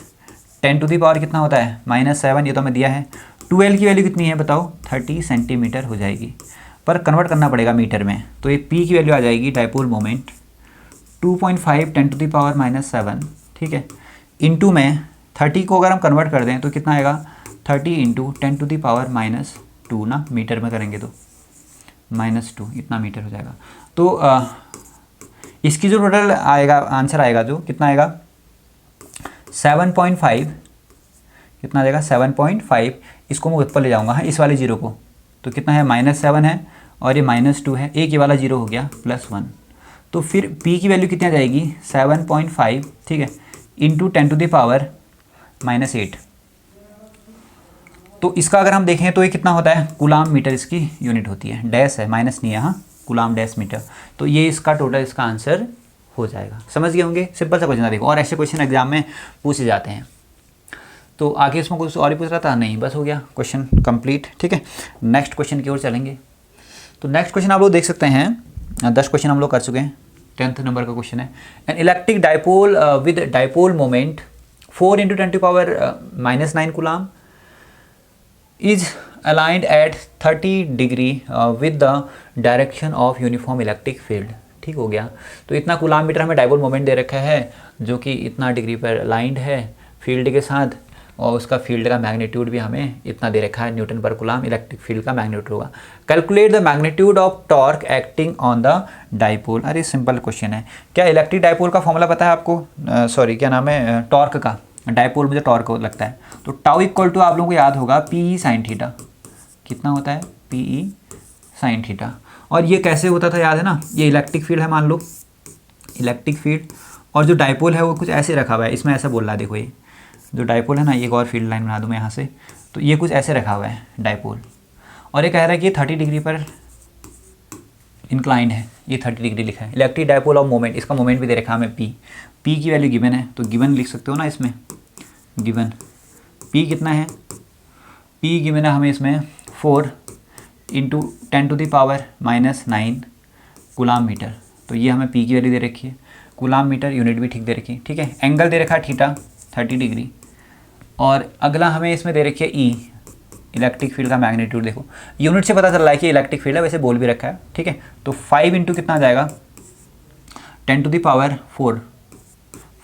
10⁻⁻ कितना होता है -7, ये तो हमें दिया है। 2L की वैल्यू कितनी है बताओ, 30 सेंटीमीटर हो जाएगी, पर कन्वर्ट करना पड़ेगा मीटर में। तो ये P की वैल्यू आ जाएगी डाइपोल मोमेंट 2.5 10⁻⁻7, ठीक है, इंटू में 30 को अगर हम कन्वर्ट कर दें तो कितना आएगा 30 × 10⁻⁻2 ना, मीटर में करेंगे तो -2 इतना मीटर हो जाएगा। तो इसकी जो टोटल आएगा आंसर आएगा जो कितना आएगा 7.5, कितना आ जाएगा 7.5। इसको मैं ऊपर ले जाऊंगा हाँ, इस वाले जीरो को, तो कितना है -7 है और ये -2 है, एक ये वाला जीरो हो गया +1। तो फिर P की वैल्यू कितनी आ जाएगी 7.5, ठीक है, इंटू 10⁻⁻8। तो इसका अगर हम देखें तो ये कितना होता है, कूलाम मीटर इसकी यूनिट होती है, डैश है माइनस नहीं है, हाँ कूलाम डैश मीटर। तो ये इसका टोटल इसका आंसर हो जाएगा। समझ गए होंगे, सिंपल सा क्वेश्चन था देखो, और ऐसे क्वेश्चन एग्जाम में पूछे जाते हैं। तो आगे इसमें कुछ और ही पूछ रहा था, नहीं बस हो गया क्वेश्चन कंप्लीट, ठीक है। नेक्स्ट क्वेश्चन की ओर चलेंगे। तो नेक्स्ट क्वेश्चन आप लोग देख सकते हैं, 10 क्वेश्चन हम लोग कर चुके हैं, 10th नंबर का क्वेश्चन है। An electric dipole with dipole moment 4 × 10⁻⁻9 coulomb is aligned at 30 degree with the direction of uniform electric field, ठीक हो गया। तो इतना कूलाम मीटर हमें डाइपोल मोमेंट दे रखा है जो कि इतना डिग्री पर अलाइंड है फील्ड के साथ, और उसका फील्ड का मैग्नीट्यूड भी हमें इतना दे रखा है, न्यूटन पर कूलाम इलेक्ट्रिक फील्ड का मैग्नीट्यूड होगा। Calculate the magnitude of torque acting on the dipole. अरे सिंपल क्वेश्चन है। क्या इलेक्ट्रिक डाइपोल का फॉर्मूला पता है आपको, सॉरी क्या नाम है, टॉर्क का, डाइपोल मुझे टॉर्क लगता है। तो टाउ इक्वल टू आप लोगों को याद होगा PE sin थीटा, कितना होता है PE sin थीटा। और ये कैसे होता था याद है ना, ये इलेक्ट्रिक फील्ड है मान लो, इलेक्ट्रिक फील्ड, और जो डाइपोल है वो कुछ ऐसे रखा हुआ है, इसमें ऐसा बोल रहा है, देखो ये जो डाइपोल है ना, एक और फील्ड लाइन बना दूँ मैं यहाँ से, तो ये कुछ ऐसे रखा हुआ है डाइपोल, और ये कह रहा है कि ये 30 डिग्री पर इंक्लाइंड है, ये 30 डिग्री लिखा है। इलेक्ट्रिक डाइपोल ऑफ मोमेंट, इसका मोमेंट भी दे रखा है हमें P की वैल्यू गिवन है, तो गिवन लिख सकते हो ना इसमें, गिवन P कितना है, P गिवन है हमें इसमें 4 × 10⁻⁻9 कूलाम मीटर। तो ये हमें P की वैल्यू दे रखी है, कूलाम मीटर यूनिट भी ठीक दे रखी है, ठीक है। एंगल दे रखा है थीटा 30 डिग्री, और अगला हमें इसमें दे रखी है E, इलेक्ट्रिक फील्ड का मैग्नीट्यूड। देखो यूनिट से पता चल रहा है कि इलेक्ट्रिक फील्ड है, वैसे बोल भी रखा है, ठीक है। तो 5 × कितना आ जाएगा 10⁻4,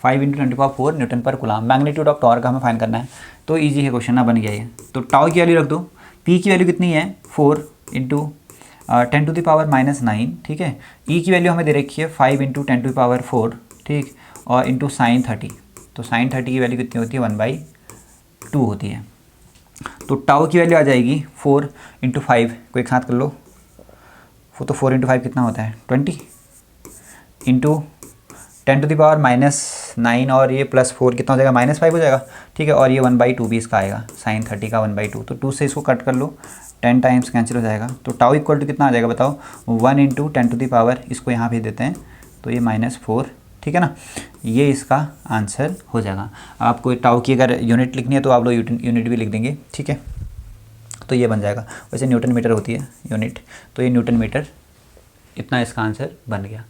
5 × 10⁻4 न्यूटन पर कूलाम। मैग्नीट्यूड ऑफ टॉर्क हमें फाइंड करना है, तो इजी है क्वेश्चन ना, बन गया ये। तो टाउ की वैल्यू रख दो, P की वैल्यू कितनी है 4 × 10⁻⁹, ठीक है। E की वैल्यू हमें दे रखी है 5 × 10⁻4, ठीक, और इंटू sin 30, तो sin 30 की वैल्यू कितनी होती है 1/2 होती है। तो टाउ की वैल्यू आ जाएगी 4 × 5 को एक साथ कर लो, तो 4 × 5 कितना होता है 20, इंटू 10⁻⁹ 9 और ये +4 कितना हो जाएगा -5 हो जाएगा, ठीक है। और ये 1/2 भी इसका आएगा, sin 30 का 1/2, तो 2 से इसको कट कर लो, 10 टाइम्स कैंसिल हो जाएगा। तो टाउ इक्वल टू कितना आ जाएगा बताओ, 1 × 10⁻, इसको यहाँ भेज देते हैं तो ये -4, ठीक है ना। ये इसका आंसर हो जाएगा। आपको टाउ की अगर यूनिट लिखनी है तो आप लोग यूनिट भी लिख देंगे, ठीक है। तो ये बन जाएगा, वैसे न्यूटन मीटर होती है यूनिट, तो ये न्यूटन मीटर, इतना इसका आंसर बन गया।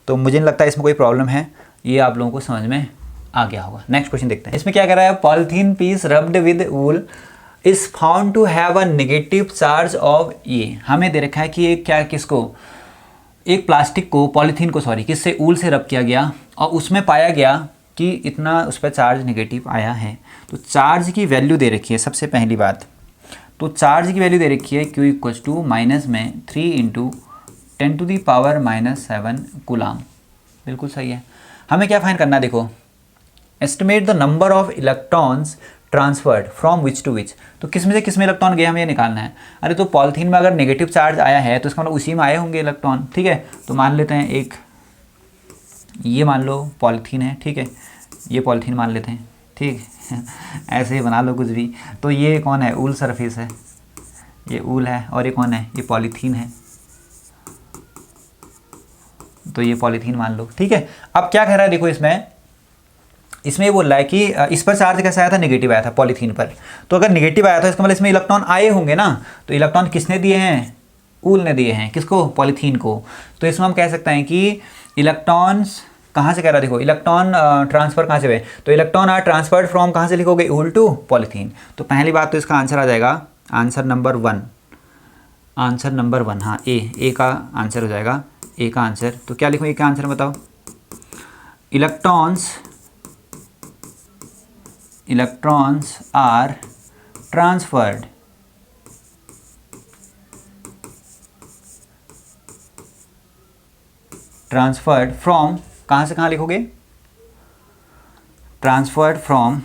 तो मुझे नहीं लगता इसमें कोई प्रॉब्लम है, ये आप लोगों को समझ में आ गया होगा। नेक्स्ट क्वेश्चन देखते हैं। इसमें क्या कह रहा है, polythene piece rubbed with wool is found to have a negative charge of, ये हमें दे रखा है कि ये क्या, किसको, एक प्लास्टिक को, पॉलीथीन को सॉरी, किससे, ऊल से रब किया गया और उसमें पाया गया कि इतना उस पर चार्ज नेगेटिव आया है। तो चार्ज की वैल्यू दे रखी है सबसे पहली बात, तो चार्ज की वैल्यू दे रखी है Q = माइनस में 3 × 10⁻⁻7 कूलाम, बिल्कुल सही है। हमें क्या फाइंड करना है, देखो, estimate the number of electrons transferred from which to which, तो किस में से किस में इलेक्ट्रॉन गए हमें ये निकालना है। अरे तो पॉलीथीन में अगर नेगेटिव चार्ज आया है तो इसका मतलब उसी में आए होंगे इलेक्ट्रॉन, ठीक है। तो मान लेते हैं एक, ये मान लो पॉलीथीन है, ठीक है, ये पॉलीथीन मान लेते हैं, ठीक ऐसे ही बना लो कुछ भी। तो ये कौन है, ऊल सरफेस है, ये ऊल है, और ये कौन है, ये पॉलीथीन है, तो ये पॉलीथीन मान लो, ठीक है। अब क्या कह रहा है, देखो इसमें ये बोल रहा है कि इस पर चार्ज कैसा आया था, नेगेटिव आया था पॉलीथीन पर। तो अगर नेगेटिव आया था इसका मतलब इसमें इलेक्ट्रॉन आए होंगे ना, तो इलेक्ट्रॉन किसने दिए हैं, ऊल ने दिए हैं, किसको, पॉलीथीन को। तो इसमें हम कह सकते हैं कि इलेक्ट्रॉन्स कहाँ से कह रहा है, देखो इलेक्ट्रॉन ट्रांसफ़र कहाँ से हुए, तो इलेक्ट्रॉन आर ट्रांसफर्ड फ्रॉम, कहाँ से लिखोगे, ऊल टू पॉलीथीन। तो पहली बात तो इसका आंसर आ जाएगा, आंसर नंबर 1, आंसर नंबर 1, हाँ ए का आंसर हो जाएगा, ए का आंसर। तो क्या लिखो ए का आंसर बताओ, इलेक्ट्रॉन्स आर ट्रांसफर्ड फ्रॉम, कहाँ से कहाँ लिखोगे, transferred from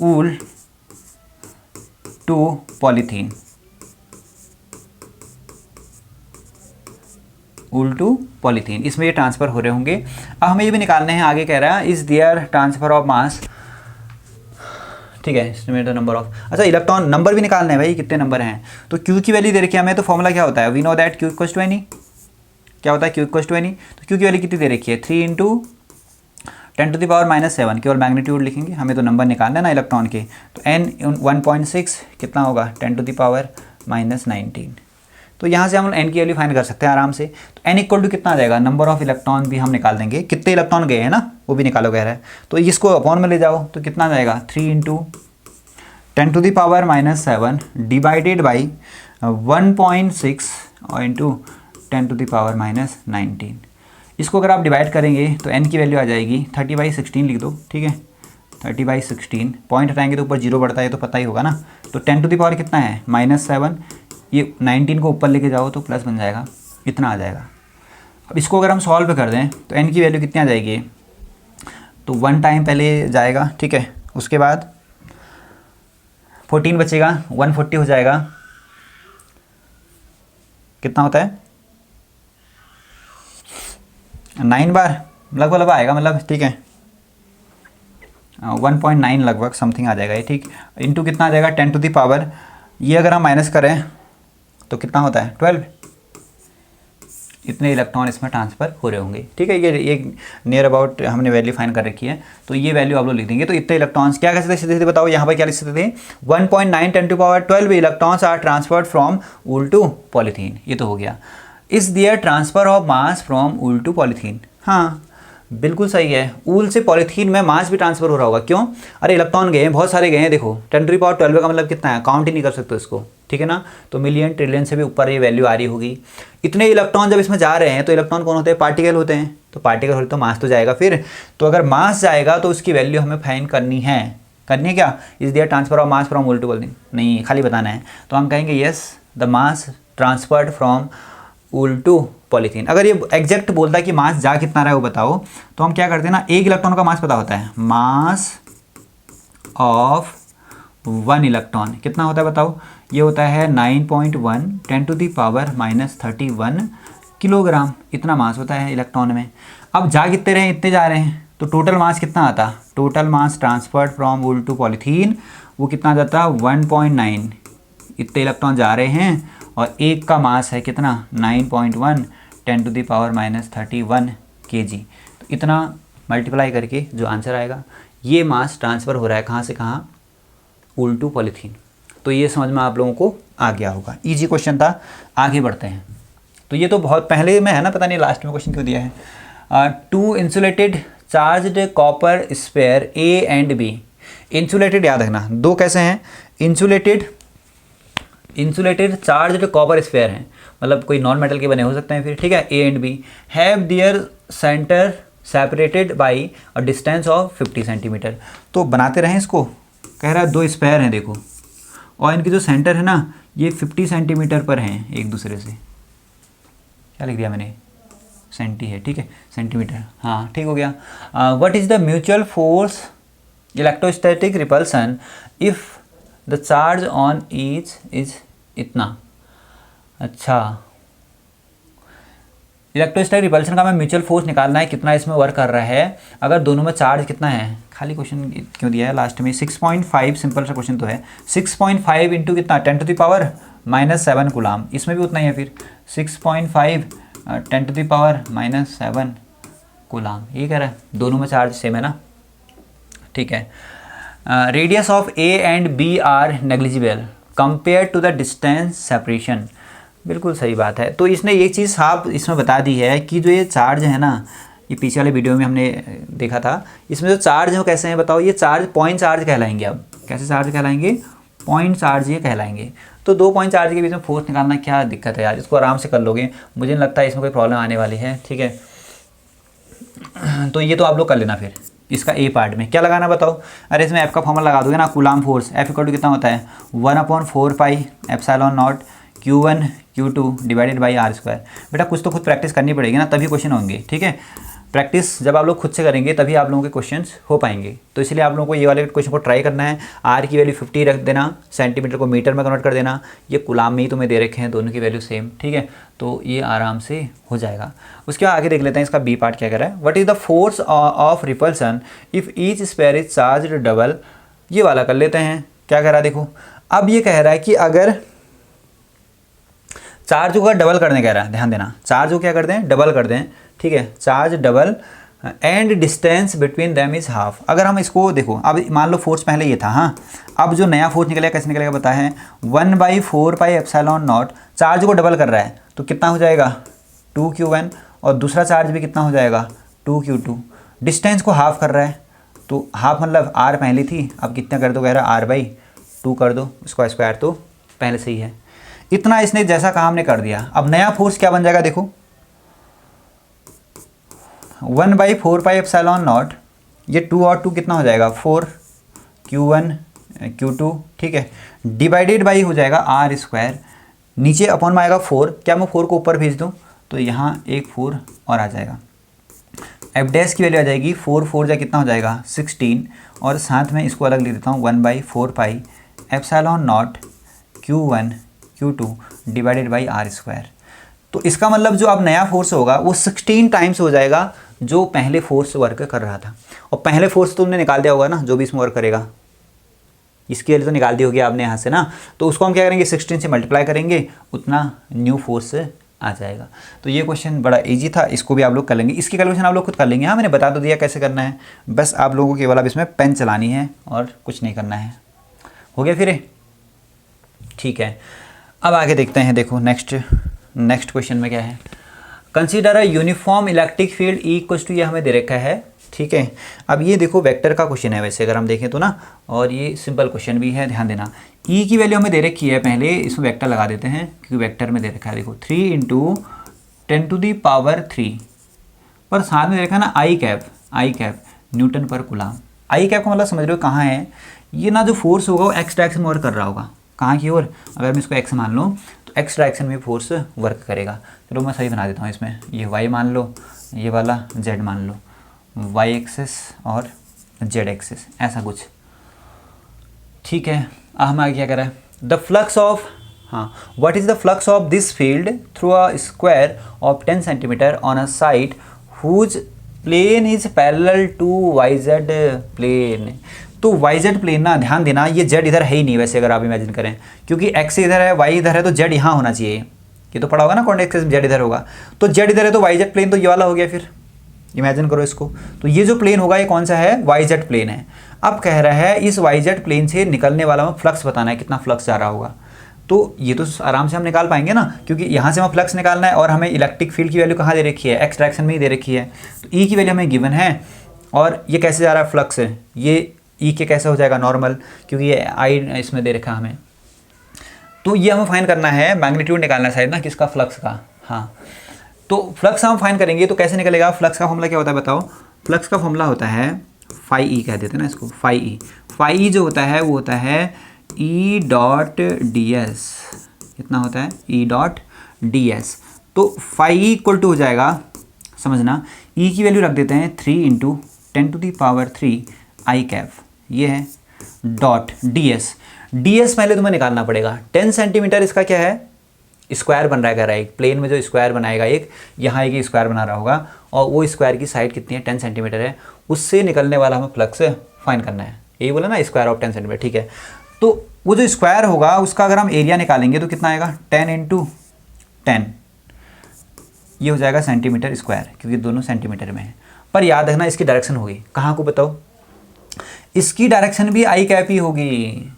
wool to polythene, wool to polythene, इसमें ये ट्रांसफ़र हो रहे होंगे। अब हमें ये भी निकालने हैं, आगे कह रहा है is there transfer of mass, ठीक है, एस्टिमेट द नंबर ऑफ, अच्छा इलेक्ट्रॉन नंबर भी निकालना है भाई, कितने नंबर हैं। तो Q की वैल्यू दे रखी है हमें, तो फॉर्मूला क्या होता है, we know that Q = any, क्या होता है Q = any। तो Q की वैल्यू कितनी दे रखी है, 3 × 10⁻⁷, केवल मैग्नीट्यूड लिखेंगे, हमें तो नंबर निकालना है ना इलेक्ट्रॉन के। तो n 1.6 कितना होगा, 10⁻⁻19। तो यहाँ से हम n की वैल्यू फाइंड कर सकते हैं आराम से। तो n = कितना आ जाएगा, नंबर ऑफ इलेक्ट्रॉन भी हम निकाल देंगे, कितने इलेक्ट्रॉन गए हैं ना वो भी निकालो कह रहा है। तो इसको अपॉन में ले जाओ तो कितना आ जाएगा, 3 × 10⁻⁻7 डिवाइडेड बाई 1.6 और इंटू 10⁻⁻19। इसको अगर आप डिवाइड करेंगे तो n की वैल्यू आ जाएगी 30/16 लिख दो, ठीक है, 30/16, पॉइंट हटाएंगे तो ऊपर 0 बढ़ता है, तो पता ही होगा ना। तो 10 कितना है, -7, ये 19 को ऊपर लेके जाओ तो प्लस बन जाएगा, इतना आ जाएगा। अब इसको अगर हम सॉल्व कर दें तो n की वैल्यू कितनी आ जाएगी, तो 1 टाइम पहले जाएगा, ठीक है, उसके बाद 14 बचेगा, 140 हो जाएगा, कितना होता है 9 बार लगभग आएगा, मतलब ठीक है 1.9 लगभग समथिंग आ जाएगा ये, ठीक। इंटू कितना आ जाएगा 10⁻, ये अगर हम माइनस करें तो कितना होता है 12, इतने इलेक्ट्रॉन इसमें ट्रांसफ़र हो रहे होंगे, ठीक है। ये नियर अबाउट हमने वैल्यू फाइंड कर रखी है, तो ये वैल्यू आप लोग लिख देंगे। तो इतने इलेक्ट्रॉन्स क्या कह सकते हैं सीधे सीधे बताओ, यहाँ पर क्या लिख सकते थे, 1.9 10⁻12 electrons are transferred from wool to polythene, ये तो हो गया। Is there transfer of mass from wool to polythene, हाँ बिल्कुल सही है, ऊल से पॉलीथीन में मास भी ट्रांसफ़र हो रहा होगा, क्यों, अरे इलेक्ट्रॉन गए हैं, बहुत सारे गए हैं, देखो 10⁻12 का मतलब कितना है, काउंट ही नहीं कर सकते इसको, ठीक है ना। तो मिलियन ट्रिलियन से भी ऊपर ये वैल्यू आ रही होगी। इतने इलेक्ट्रॉन जब इसमें जा रहे हैं तो इलेक्ट्रॉन कौन होते हैं, पार्टिकल होते हैं, तो पार्टिकल होते तो मास तो जाएगा फिर। तो अगर मास जाएगा तो उसकी वैल्यू हमें फाइंड करनी है क्या, is there transfer of mass from wool to polythene, नहीं खाली बताना है। तो हम कहेंगे yes the mass transferred from wool to polythene. अगर ये एग्जैक्ट बोलता है कि मास जा कितना रहा है वो बताओ, तो हम क्या करते हैं ना, एक इलेक्ट्रॉन का मास पता होता है, मास ऑफ 1 इलेक्ट्रॉन कितना होता है बताओ, ये होता है 9.1 10⁻31 किलोग्राम, इतना मास होता है इलेक्ट्रॉन में। अब जा कितने रहे हैं, इतने जा रहे हैं, तो टोटल मास कितना आता, total mass transferred from wool to polythene वो कितना जाता है 1.9, इतने इलेक्ट्रॉन जा रहे हैं और एक का मास है कितना 9.1 10⁻³ kg। तो इतना मल्टीप्लाई करके जो आंसर आएगा ये मास ट्रांसफ़र हो रहा है कहाँ से कहाँ, वुल टू पॉलीथीन। तो ये समझ में आप लोगों को आ गया होगा, इजी क्वेश्चन था। आगे बढ़ते हैं। तो ये तो बहुत पहले में है ना, पता नहीं लास्ट में क्वेश्चन क्यों दिया है। 2 insulated charged copper sphere A and B। Insulated याद रखना, दो कैसे हैं, इंसुलेटेड चार्ज्ड कॉपर स्फीयर हैं, मतलब कोई नॉन मेटल के बने हो सकते हैं फिर, ठीक है। A and B have their centre separated by a distance of 50 centimetre. तो बनाते रहें इसको, कह रहा है 2 स्फीयर हैं देखो, और इनकी जो सेंटर है ना ये 50 सेंटीमीटर पर हैं एक दूसरे से। क्या लिख दिया मैंने, सेंटी है, ठीक है, सेंटीमीटर, हाँ ठीक हो गया। What is the mutual force electrostatic repulsion if the charge on each is इतना। अच्छा, इलेक्ट्रोस्टैटिक रिपल्सन का हमें म्यूचुअल फोर्स निकालना है, कितना इसमें वर्क कर रहा है, अगर दोनों में चार्ज कितना है। खाली क्वेश्चन क्यों दिया है लास्ट में, 6.5, सिंपल सा क्वेश्चन तो है। 6.5 इंटू कितना 10⁻⁻7 कूलाम, इसमें भी उतना ही है फिर 6.5 10⁻⁻7 कूलाम, ये कह रहा है, दोनों में चार्ज सेम है ना, ठीक है। Radius of A and B are negligible compare to the distance separation. बिल्कुल सही बात है। तो इसने एक चीज़ साफ इसमें बता दी है कि जो ये चार्ज है ना, ये पीछे वाले वीडियो में हमने देखा था, इसमें जो चार्ज है वो कैसे हैं बताओ, ये चार्ज पॉइंट चार्ज कहलाएंगे। अब कैसे चार्ज कहलाएंगे, पॉइंट चार्ज ये कहलाएंगे। तो 2 पॉइंट चार्ज के बीच में फोर्स निकालना क्या दिक्कत है यार, इसको आराम से कर लोगे, मुझे नहीं लगता है इसमें कोई प्रॉब्लम आने वाली है, ठीक है। तो ये तो आप लोग कर लेना फिर इसका A पार्ट में क्या लगाना बताओ। अरे इसमें F का फॉर्मूला लगा दोगे ना, coulomb force F equal to कितना होता है 1/4πε0 Q1 Q2 divided by R²। बेटा कुछ तो खुद प्रैक्टिस करनी पड़ेगी ना, तभी क्वेश्चन होंगे, ठीक है। प्रैक्टिस जब आप लोग खुद से करेंगे तभी आप लोगों के क्वेश्चंस हो पाएंगे। तो इसलिए आप लोगों को ये वाले क्वेश्चन को ट्राई करना है। R की वैल्यू 50 रख देना, सेंटीमीटर को मीटर में कन्वर्ट कर देना, ये कूलाम में ही तुम्हें दे रखे हैं, दोनों की वैल्यू सेम, ठीक है। तो ये आराम से हो जाएगा। उसके बाद आगे देख लेते हैं इसका B पार्ट क्या कह रहा है। What is the force of repulsion if each sphere is charged double. ये वाला कर लेते हैं, क्या कह रहा है देखो। अब ये कह रहा है कि अगर चार्ज को डबल करने कह रहा है, ध्यान देना, चार्ज को क्या कर दें, डबल कर दें, ठीक है, charge double and distance between them is half. अगर हम इसको देखो, अब मान लो फोर्स पहले ये था, हाँ, अब जो नया फोर्स निकलेगा कैसे निकलेगा पता है, 1/4πε0। चार्ज को डबल कर रहा है तो कितना हो जाएगा 2Q1, और दूसरा चार्ज भी कितना हो जाएगा 2Q2। डिस्टेंस को हाफ कर रहा है, तो हाफ मतलब R पहले थी, अब कितना कर दो, कह रहा है R/2 कर दो, उसका स्क्वायर तो पहले से ही है। इतना इसने जैसा काम ने कर दिया। अब नया फोर्स क्या बन जाएगा देखो, 1/4πε0, ये 2 और 2 कितना हो जाएगा 4 Q1 Q2, ठीक है, डिवाइडेड बाई हो जाएगा R², नीचे अपॉन में आएगा 4, क्या मैं 4 को ऊपर भेज दूँ तो यहाँ एक 4 और आ जाएगा। F डैश की वैल्यू आ जाएगी 4 जा कितना हो जाएगा 16, और साथ में इसको अलग लिख देता हूँ 1/4πε0 Q1 Q2 divided by R²। तो इसका मतलब जो अब नया फोर्स होगा वो 16 टाइम्स हो जाएगा जो पहले फोर्स वर्क कर रहा था। और पहले फोर्स तो तुमने निकाल दिया होगा ना, जो भी इसमें वर्क करेगा, इसकी वैल्यू तो निकाल दी होगी आपने यहाँ से ना, तो उसको हम क्या करेंगे 16 से मल्टीप्लाई करेंगे, उतना न्यू फोर्स आ जाएगा। तो ये क्वेश्चन बड़ा इजी था, इसको भी आप लोग कर लेंगे, इसकी कैलकुलेशन आप लोग खुद कर लेंगे। हाँ, मैंने बता तो दिया कैसे करना है, बस आप लोगों को केवल अब इसमें पेन चलानी है और कुछ नहीं करना है। हो गया फिर, ठीक है। अब आगे देखते हैं, देखो नेक्स्ट क्वेश्चन में क्या है। Consider a uniform electric field E equals to, ये हमें दे रखा है, ठीक है। अब ये देखो वेक्टर का क्वेश्चन है वैसे अगर हम देखें तो ना, और ये सिंपल क्वेश्चन भी है, ध्यान देना। E की वैल्यू हमें दे रखी है, पहले इसमें वेक्टर लगा देते हैं क्योंकि वेक्टर में दे रखा है, देखो 3 × 10⁻³ पर साथ में देखा ना I कैप न्यूटन पर कूलाम। I कैप का मतलब समझ रहे हो कहाँ है, ये ना जो फोर्स होगा वो एक्स डायरेक्शन में वर्क कर रहा होगा, कहाँ की ओर, अगर मैं इसको एक्स मान लूँ तो एक्स डायरेक्शन में फोर्स वर्क करेगा। चलो मैं सही बना देता हूँ, इसमें ये वाई मान लो, ये वाला जेड मान लो, वाई एक्सिस और जेड एक्सिस, ऐसा कुछ, ठीक है। अब हम आगे क्या करें, द फ्लक्स ऑफ हाँ, what is the flux of this field through a square of 10 centimetre on a side whose plane is parallel to Y Z plane. तो वाई जेड प्लेन ना, ध्यान देना, ये जेड इधर है ही नहीं वैसे अगर आप इमेजिन करें, क्योंकि एक्स इधर है, वाई इधर है, तो जेड यहाँ होना चाहिए। ये तो पढ़ा होगा ना कॉन्टेक्स्ट में, जेड इधर होगा, तो जेड इधर है तो वाई जेड प्लेन तो ये वाला हो गया। फिर इमेजिन करो इसको, तो ये जो प्लेन होगा ये कौन सा है, वाई जेड प्लेन है। अब कह रहा है इस वाई जेड प्लेन से निकलने वाला फ्लक्स बताना है, कितना फ्लक्स जा रहा होगा। तो ये तो आराम से हम निकाल पाएंगे ना, क्योंकि यहाँ से हमें फ्लक्स निकालना है और हमें इलेक्ट्रिक फील्ड की वैल्यू कहाँ दे रखी है, एक्स डायरेक्शन में ही दे रखी है। तो ई की वैल्यू हमें गिवन है, और ये कैसे जा रहा है फ्लक्स है, ये ई के कैसे हो जाएगा नॉर्मल, क्योंकि ये आई इसमें दे रखा है हमें। तो ये हमें फाइंड करना है, मैग्नीट्यूड निकालना है शायद ना किसका, फ्लक्स का। हाँ, तो फ्लक्स हम फाइंड करेंगे तो कैसे निकलेगा, फ्लक्स का फॉर्मूला क्या होता है बताओ। फ्लक्स का फॉर्मूला होता है फाई ई, कह देते हैं ना इसको, फाई ई। फाई ई जो होता है वो होता है ई डॉट डी एस, कितना होता है, ई डॉट डी एस। तो फाई ई इक्वल टू हो जाएगा, समझना, ई की वैल्यू रख देते हैं 3 इंटू 10⁻³ आई कैप, ये है, dot D S. D S पहले तुम्हें निकालना पड़ेगा। 10 सेंटीमीटर इसका क्या है, स्क्वायर बन रहा है, कह रहा है एक प्लेन में जो स्क्वायर बनाएगा, एक यहाँ एक स्क्वायर बना रहा होगा, और वो स्क्वायर की साइड कितनी है, 10 सेंटीमीटर है, उससे निकलने वाला हमें फ्लक्स फाइंड करना है। यही बोला ना, स्क्वायर ऑफ 10 सेंटीमीटर, ठीक है। तो वो जो स्क्वायर होगा उसका अगर हम एरिया निकालेंगे तो कितना आएगा, 10 इंटू 10, ये हो जाएगा सेंटीमीटर स्क्वायर, क्योंकि दोनों सेंटीमीटर में है। पर याद रखना इसकी डायरेक्शन होगी कहाँ को बताओ, इसकी डायरेक्शन भी आई कैप ही होगी।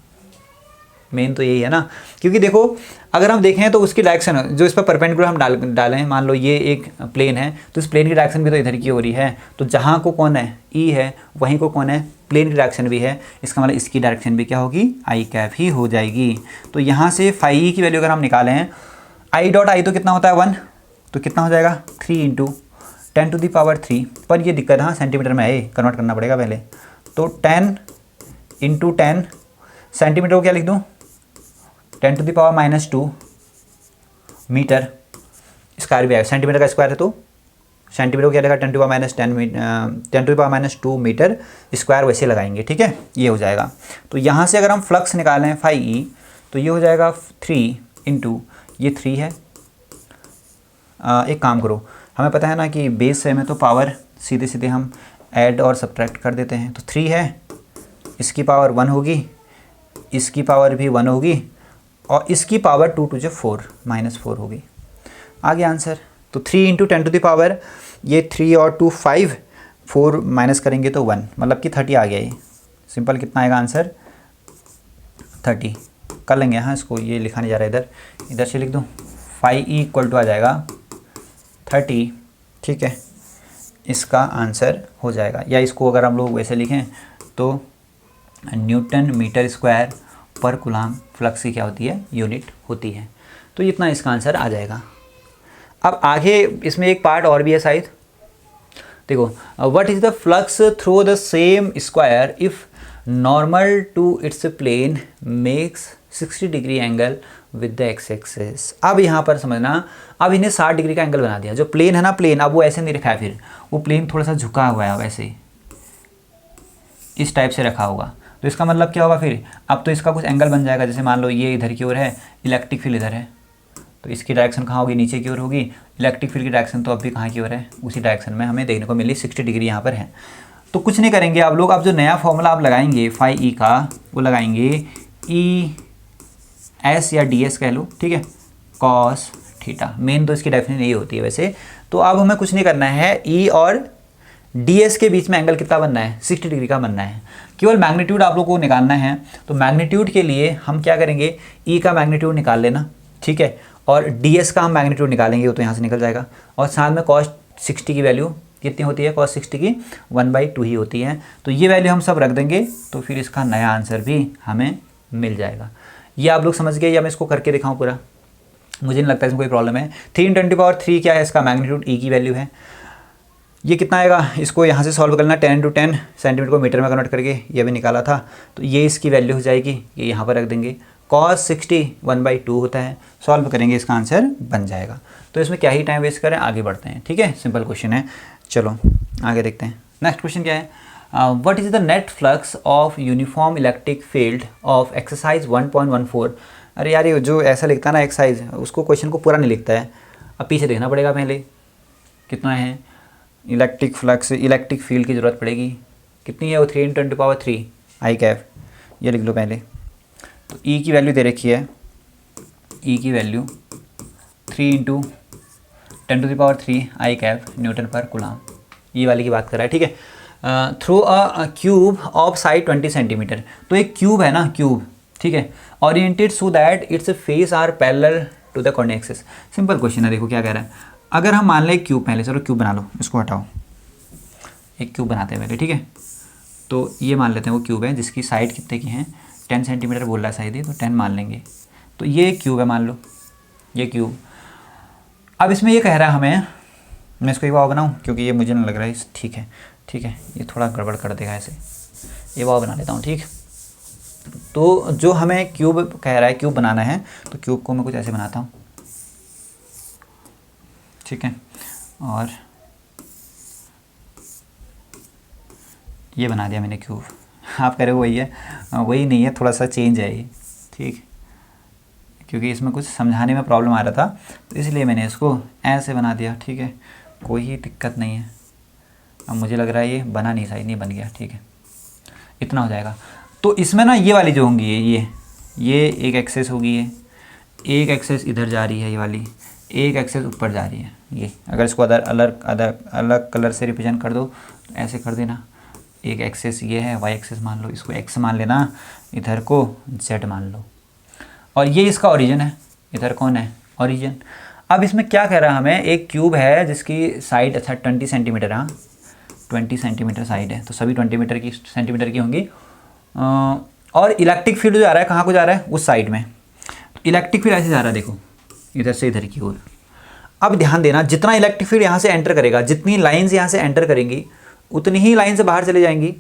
मेन तो यही है ना, क्योंकि देखो अगर हम देखें तो उसकी डायरेक्शन जो इस पर परपेंडिकुलर हम डालें, मान लो ये एक प्लेन है, तो इस प्लेन की डायरेक्शन भी तो इधर की हो रही है, तो जहाँ को कौन है, ई है, वहीं को कौन है, प्लेन की डायरेक्शन भी है, इसका मतलब इसकी डायरेक्शन भी क्या होगी, आई कैप ही हो जाएगी। तो यहाँ से फाई ई की वैल्यू अगर हम निकालें, आई डॉट आई तो कितना होता है 1, तो कितना हो जाएगा 3 इंटू 10⁻3, पर ये दिक्कत हाँ सेंटीमीटर में है, कन्वर्ट करना पड़ेगा पहले। तो 10 इंटू 10 सेंटीमीटर को क्या लिख दूँ, 10⁻⁻2 मीटर स्क्वायर भी आएगा, सेंटीमीटर का स्क्वायर है तो सेंटीमीटर को क्या लगेगा 10⁻2 मीटर स्क्वायर वैसे लगाएंगे, ठीक है, ये हो जाएगा। तो यहाँ से अगर हम फ्लक्स निकालें फाई ई, तो ये हो जाएगा 3 इंटू ये 3 है। एक काम करो, हमें पता है ना कि बेस में तो पावर सीधे सीधे हम ऐड और सब्ट्रैक्ट कर देते हैं, तो 3 है, इसकी पावर 1 होगी, इसकी पावर भी 1 होगी, और इसकी पावर 2 × 4 -4 होगी। आ गया आंसर। तो 3 इंटू 10⁻, ये 3 और 2 5, 4 माइनस करेंगे तो 1, मतलब कि 30 आ गया। ये सिंपल कितना आएगा आंसर, 30 कर लेंगे। हाँ, इसको ये लिखा नहीं जा रहा, इधर से लिख दूँ, फाई ई इक्वल टू आ जाएगा 30, ठीक है, इसका आंसर हो जाएगा। या इसको अगर हम लोग वैसे लिखें तो न्यूटन मीटर स्क्वायर पर कूलम फ्लक्स की क्या होती है, यूनिट होती है। तो इतना इसका आंसर आ जाएगा। अब आगे इसमें एक पार्ट और भी है शायद, देखो, what is the flux through the same square if normal to its plane makes 60 degree angle with the X axis. अब यहाँ पर समझना, अब इन्हें 60 डिग्री का एंगल बना दिया। जो प्लेन है ना, प्लेन अब वो ऐसे नहीं रखा है, फिर वो प्लेन थोड़ा सा झुका हुआ है, वैसे इस टाइप से रखा होगा। तो इसका मतलब क्या होगा, फिर अब तो इसका कुछ एंगल बन जाएगा। जैसे मान लो ये इधर की ओर है, इलेक्ट्रिक फील्ड इधर है, तो इसकी डायरेक्शन कहाँ होगी, नीचे की ओर होगी। इलेक्ट्रिक फील्ड की डायरेक्शन तो अब भी कहाँ की ओर है, उसी डायरेक्शन में हमें देखने को मिली, 60 डिग्री यहाँ पर है। तो कुछ नहीं करेंगे आप लोग, अब जो नया फॉर्मूला आप लगाएंगे फाई ई का, वो लगाएंगे ई एस या डी एस कह लो, ठीक है, कॉस थीटा। मेन तो इसकी डेफिनेशन यही होती है वैसे। तो अब हमें कुछ नहीं करना है, ई और डी एस के बीच में एंगल कितना बनना है, 60 डिग्री का बनना है। केवल मैग्नीट्यूड आप लोग को निकालना है। तो मैग्नीट्यूड के लिए हम क्या करेंगे, ई का मैग्नीट्यूड निकाल लेना, ठीक है, और डी एस का हम मैग्नीट्यूड निकालेंगे, वो तो यहाँ से निकल जाएगा। और साथ में कॉस 60 की वैल्यू कितनी होती है, कॉस 60 की 1/2 ही होती है। तो ये वैल्यू हम सब रख देंगे, तो फिर इसका नया आंसर भी हमें मिल जाएगा। ये आप लोग समझ गए, या मैं इसको करके दिखाऊँ पूरा, मुझे नहीं लगता इसमें कोई प्रॉब्लम है। 3 × 10⁻³ क्या है, इसका मैग्नीट्यूड ई की वैल्यू है। ये कितना आएगा, इसको यहाँ से सॉल्व करना, 10 × 10 सेंटीमीटर को मीटर में कन्वर्ट करके, ये भी निकाला था। तो ये इसकी वैल्यू हो जाएगी, ये यहाँ पर रख देंगे। कॉस 60 1/2 होता है, सॉल्व करेंगे, इसका आंसर बन जाएगा। तो इसमें क्या ही टाइम वेस्ट करें, आगे बढ़ते हैं, ठीक है, सिंपल क्वेश्चन है। चलो आगे देखते हैं। नेक्स्ट क्वेश्चन क्या है, what is the net flux of uniform electric field of exercise 1.14 अरे यार ये जो ऐसा लिखता है ना एक्सरसाइज, उसको क्वेश्चन को पूरा नहीं लिखता है। अब पीछे देखना पड़ेगा पहले कितना है। इलेक्ट्रिक फ्लक्स, इलेक्ट्रिक फील्ड की ज़रूरत पड़ेगी, कितनी है वो 3 × 10⁻³ आई कैप, ये लिख लो पहले। तो ई की वैल्यू दे रखी है, ई की वैल्यू 3 × 10⁻³ आई कैप न्यूटन पर कूलम, ये वाली की बात कर रहा है, ठीक है। Through a cube of side 20 centimetre, तो एक क्यूब है ना, क्यूब, ठीक है, oriented so that its faces are parallel to the coordinate axis. Simple question है, देखो क्या कह रहा है। अगर हम मान लें क्यूब, पहले चलो क्यूब बना लो, इसको हटाओ, एक क्यूब बनाते हैं पहले, ठीक है। तो ये मान लेते हैं वो क्यूब है जिसकी साइड कितने की हैं, 10 सेंटीमीटर बोल रहा है शायद ही, तो 10 मान लेंगे। तो ये क्यूब है, मान लो ये क्यूब। अब इसमें ये कह रहा है हमें, मैं इसको एक वाव बनाऊँ क्योंकि ये मुझे नहीं लग रहा है ठीक है, ठीक है, ये थोड़ा गड़बड़ कर देगा ऐसे, ये वाव बना लेता हूँ, ठीक। तो जो हमें क्यूब कह रहा है, क्यूब बनाना है, तो क्यूब को मैं कुछ ऐसे बनाता हूँ, ठीक है, और ये बना दिया मैंने क्यूब। आप कह रहे हो वही है, वही नहीं है, थोड़ा सा चेंज है ये, ठीक, क्योंकि इसमें कुछ समझाने में प्रॉब्लम आ रहा था, तो इसलिए मैंने इसको ऐसे बना दिया, ठीक है, कोई दिक्कत नहीं है। अब मुझे लग रहा है ये बना नहीं, सही नहीं बन गया, ठीक है, इतना हो जाएगा। तो इसमें ना ये वाली जो होंगी, ये एक एक्सेस होगी, ये एक एक्सेस इधर जा रही है, ये वाली एक एक्सेस ऊपर जा रही है, ये अगर इसको अलग कलर से रिप्रेजेंट कर दो तो ऐसे कर देना, एक एक्सेस ये है, वाई एक्सेस मान लो, इसको एक्स मान लेना, इधर को जेड मान लो, और ये इसका ओरिजिन है, इधर कौन है, ओरिजिन। अब इसमें क्या कह रहा है हमें, एक क्यूब है जिसकी साइड, अच्छा 20 सेंटीमीटर, हाँ 20 सेंटीमीटर साइड है, तो सभी 20 सेंटीमीटर की होंगी। और इलेक्ट्रिक फील्ड जो आ रहा है कहाँ को जा रहा है, उस साइड में। इलेक्ट्रिक फील्ड ऐसे जा रहा है, देखो इधर से इधर की ओर। अब ध्यान देना, जितना इलेक्ट्रिक फील्ड यहाँ से एंटर करेगा, जितनी लाइंस यहाँ से एंटर करेंगी उतनी ही लाइन से बाहर चले जाएंगी,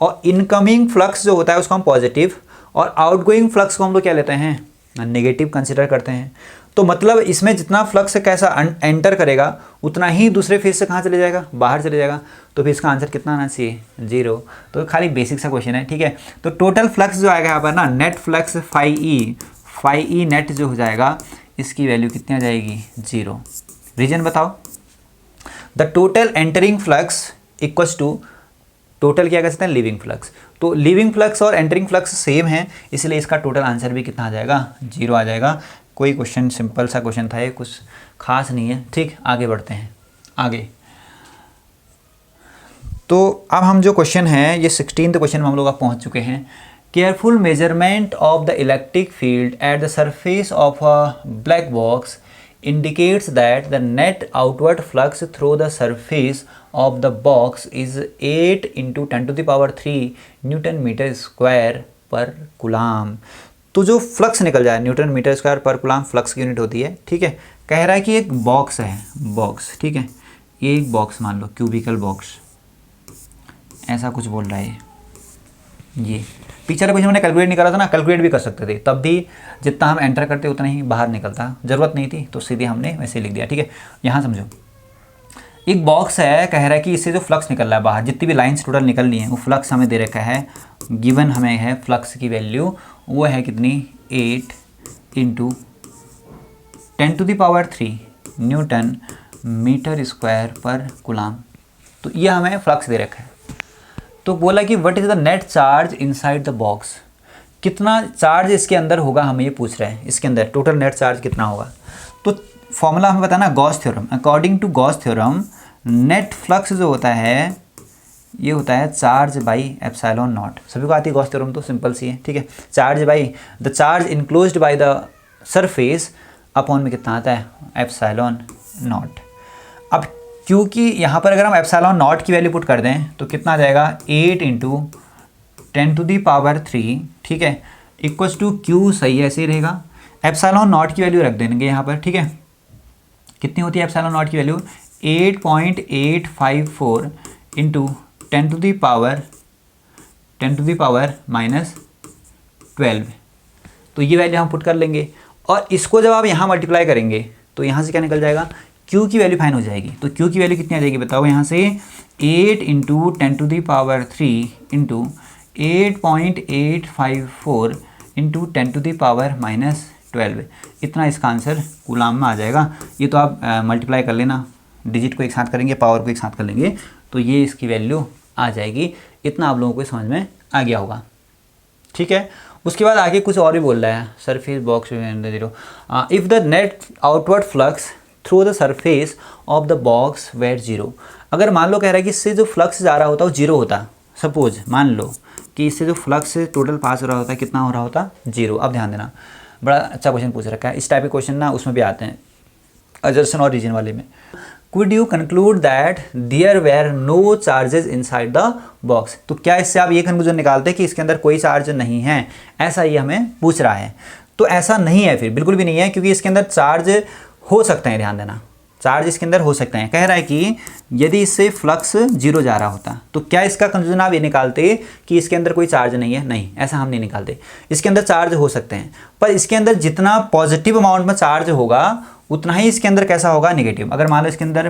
और इनकमिंग फ्लक्स जो होता है उसको हम पॉजिटिव, और आउटगोइंग फ्लक्स को हम लोग क्या लेते हैं, नेगेटिव कंसिडर करते हैं। तो मतलब इसमें जितना फ्लक्स कैसा एंटर करेगा उतना ही दूसरे फेज से कहाँ चले जाएगा, बाहर चले जाएगा। तो फिर इसका आंसर कितना आना चाहिए, 0। तो खाली बेसिक सा क्वेश्चन है, ठीक है। तो टोटल फ्लक्स जो आएगा यहाँ पर ना, नेट फ्लक्स फाई नेट जो हो जाएगा, इसकी वैल्यू कितनी आ जाएगी, 0। रीजन बताओ। The total entering flux equals to, total क्या कह सकते हैं, लिविंग फ्लक्स। तो लिविंग फ्लक्स और एंटरिंग फ्लक्स सेम है, इसलिए इसका टोटल आंसर भी कितना आ जाएगा, 0 आ जाएगा। कोई क्वेश्चन, सिंपल सा क्वेश्चन था ये, कुछ खास नहीं है, ठीक। आगे बढ़ते हैं आगे। तो अब हम जो क्वेश्चन है, ये 16th क्वेश्चन में हम लोग अब पहुँच चुके हैं। Careful measurement of the electric field at the surface of a black box indicates that the net outward flux through the surface of the box is 8 × 10⁻³ Newton metre square पर coulomb. तो जो फ्लक्स निकल जाए, Newton metre square पर coulomb flux की unit होती है, ठीक है। कह रहा है कि एक बॉक्स है, बॉक्स, ठीक है, ये एक बॉक्स मान लो, क्यूबिकल बॉक्स, ऐसा कुछ बोल रहा है। ये पिछले क्वेश्चन मैंने कैलकुलेट नहीं करा था ना, कैलकुलेट भी कर सकते थे, तब भी जितना हम एंटर करते उतना ही बाहर निकलता, ज़रूरत नहीं थी, तो सीधे हमने वैसे लिख दिया, ठीक है। यहाँ समझो, एक बॉक्स है, कह रहा है कि इससे जो फ्लक्स निकल रहा है बाहर, जितनी भी लाइंस टोटल निकल रही हैं, वो फ्लक्स हमें दे रखा है, गिवन हमें है फ्लक्स की वैल्यू, वो है कितनी, 8 × 10⁻³ न्यूटन मीटर स्क्वायर पर कूलाम। तो ये हमें फ्लक्स दे रखा है। तो बोला कि what is the net charge inside the box, कितना चार्ज इसके अंदर होगा, हमें ये पूछ रहे हैं, इसके अंदर टोटल नेट चार्ज कितना होगा। तो फॉर्मूला हमें पता है ना, Gauss theorem. According to Gauss theorem, net flux जो होता है ये होता है चार्ज बाई एप्सिलॉन नॉट। सभी को आती है गॉस थ्योरम, तो सिंपल सी है, ठीक है। Charge by the charge enclosed by the surface upon में कितना आता है, एप्सिलॉन नॉट। अब क्योंकि यहाँ पर अगर हम एप्सिलॉन नॉट की वैल्यू पुट कर दें तो कितना आ जाएगा, 8 × 10⁻³, ठीक है, इक्वल्स टू क्यू, सही है, ऐसे ही रहेगा। एप्सिलॉन नॉट की वैल्यू रख देंगे यहाँ पर, ठीक है। कितनी होती है एप्सिलॉन नॉट की वैल्यू, 8.854 × 10⁻⁻12। तो ये वैल्यू हम पुट कर लेंगे, और इसको जब आप यहाँ मल्टीप्लाई करेंगे तो यहाँ से क्या निकल जाएगा, Q की वैल्यू फाइन हो जाएगी। तो Q की वैल्यू कितनी आ जाएगी बताओ, यहाँ से 8 × 10⁻³ × 8.854 इंटू 10⁻⁻12, इतना इसका आंसर कूलाम में आ जाएगा। ये तो आप मल्टीप्लाई कर लेना, डिजिट को एक साथ करेंगे, पावर को एक साथ कर लेंगे, तो ये इसकी वैल्यू आ जाएगी। इतना आप लोगों को समझ में आ गया होगा, ठीक है। उसके बाद आगे कुछ और भी बोल रहा है, surface box 0 if the net outward flux through the surface of the box were 0। अगर मान लो कह रहा है कि इससे जो फ्लक्स जा रहा होता है वो 0 होता, सपोज मान लो कि इससे जो फ्लक्स टोटल पास हो रहा होता है कितना हो रहा होता, 0। अब ध्यान देना, बड़ा अच्छा क्वेश्चन पूछ रखा है। इस टाइप के क्वेश्चन ना उसमें भी आते हैं, अजर्सन और रीजन वाले में। Could you conclude that there were no charges inside the box? तो क्या इससे आप ये कंक्लूजन निकालते हैं कि इसके अंदर कोई चार्ज नहीं है, ऐसा ये हमें पूछ रहा है। तो ऐसा नहीं है, फिर बिल्कुल भी नहीं है, क्योंकि इसके अंदर चार्ज हो सकते हैं। ध्यान देना, चार्ज इसके अंदर हो सकते हैं। कह रहा है कि यदि इससे फ्लक्स 0 जा रहा होता, तो क्या इसका कंक्लूजन आप ये निकालते कि इसके अंदर कोई चार्ज नहीं है? नहीं, ऐसा हम नहीं निकालते। इसके अंदर चार्ज हो सकते हैं, पर इसके अंदर जितना पॉजिटिव अमाउंट में चार्ज होगा उतना ही इसके अंदर कैसा होगा, नेगेटिव। अगर मान लो इसके अंदर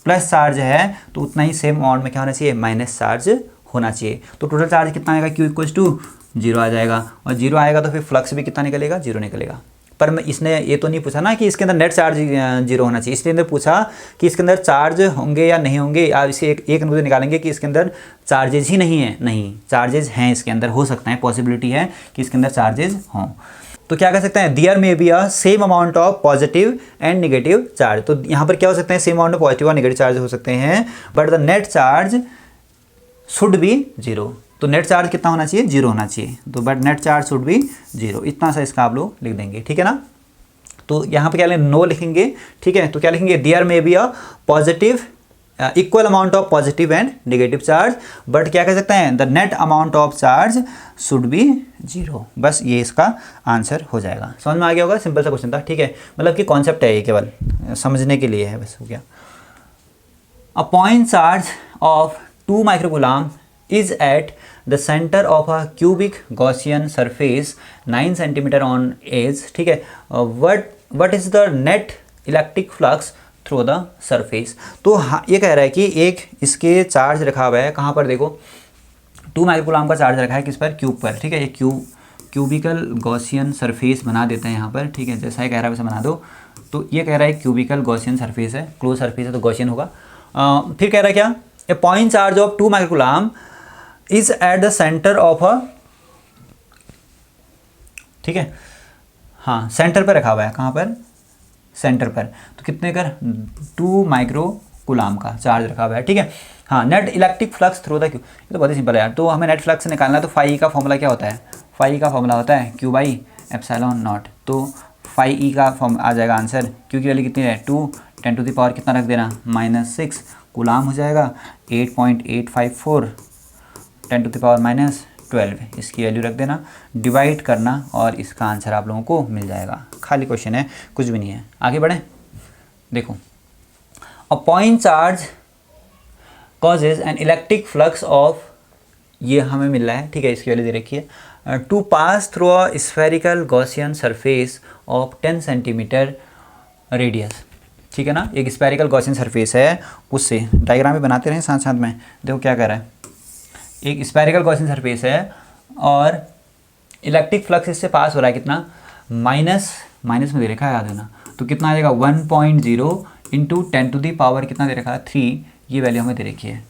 प्लस चार्ज है तो उतना ही सेम अमाउंट में क्या होना चाहिए, माइनस चार्ज होना चाहिए। तो टोटल चार्ज कितना आएगा, Q इक्वल्स टू 0 आ जाएगा, और 0 आएगा तो फिर फ्लक्स भी कितना निकलेगा, 0 निकलेगा। पर मैं इसने ये तो नहीं पूछा ना कि इसके अंदर नेट चार्ज 0 होना चाहिए, इसलिए अंदर पूछा कि इसके अंदर चार्ज होंगे या नहीं होंगे। आप इसे एक नंबर निकालेंगे कि इसके अंदर चार्जेज ही नहीं है। नहीं, चार्जेज हैं, इसके अंदर हो सकता है, पॉसिबिलिटी है कि इसके अंदर चार्जेज हों। तो क्या कह सकते हैं, there may be a same amount of positive and negative charge. तो यहाँ पर क्या हो सकते हैं, सेम अमाउंट ऑफ पॉजिटिव और नेगेटिव चार्ज हो सकते हैं, but the net charge should be 0। तो नेट चार्ज कितना होना चाहिए, 0 होना चाहिए। तो but net charge should be 0, इतना सा इसका आप लोग लिख देंगे, ठीक है ना। तो यहाँ पे क्या लिखेंगे, नो लिखेंगे, ठीक है। तो क्या लिखेंगे, there may be a positive equal amount of positive and negative charge, but क्या कह सकते हैं, the net amount of charge should be 0। बस ये इसका आंसर हो जाएगा। समझ में आ गया होगा, सिंपल सा क्वेश्चन था, ठीक है। मतलब कि कॉन्सेप्ट है ये, केवल समझने के लिए है, बस हो गया। A point charge of 2 microcoulomb is at the center of a cubic Gaussian surface 9 cm on edge, ठीक है। what is the net electric flux through the surface? तो हाँ, ये कह रहा है कि एक इसके चार्ज रखा हुआ है, कहाँ पर देखो, 2 माइक्रोकूलम का चार्ज रखा है किस पर, क्यूब पर, ठीक है। ये क्यूबिकल गॉसियन सरफेस बना देते हैं यहाँ पर, ठीक है। जैसा ही कह रहा है वैसे बना दो। तो ये कह रहा है क्यूबिकल गॉसियन सरफेस है, क्लोज सरफेस है तो गॉसियन होगा। फिर कह रहा है क्या, a point charge of 2 microcoulomb is at the centre of a, ठीक है, हाँ सेंटर पर रखा हुआ है, कहाँ पर, सेंटर पर। तो कितने कर, 2 माइक्रोकूलम का चार्ज रखा हुआ है, ठीक है। हाँ, net electric flux through the Q, ये तो बहुत ही सिंपल है यार। तो हमें नेट फ्लक्स निकालना है, तो फाई का फॉर्मूला क्या होता है, फाई का फॉर्मूला होता है Q बाई एप्सिलॉन नॉट। तो फाई ई का फॉर्म आ जाएगा आंसर। Q की वैल्यू कितनी है, 2, 10 टू द पावर कितना रख देना, -6 कूलाम हो जाएगा, 8.854 10 टू द पावर -12, इसकी वैल्यू रख देना, डिवाइड करना, और इसका आंसर आप लोगों को मिल जाएगा। खाली क्वेश्चन है, कुछ भी नहीं है। आगे बढ़ें, देखो, a point charge causes an electric flux of, ये हमें मिल रहा है, ठीक है, इसकी वैल्यू दे रखी है, to pass through a spherical Gaussian surface of 10 centimetre radius, ठीक है ना। एक स्फेरिकल गॉसियन सरफेस है, उससे डायग्राम भी बनाते रहे साथ साथ में। देखो क्या कर रहा है, एक स्फेरिकल गॉसियन सरफेस है और इलेक्ट्रिक फ्लक्स इससे पास हो रहा है, कितना, माइनस में दे रखा है, याद है ना। तो कितना आ जाएगा, 1.0 इंटू 10 टू दी पावर कितना दे रखा है, 3, ये वैल्यू हमें दे रखी है।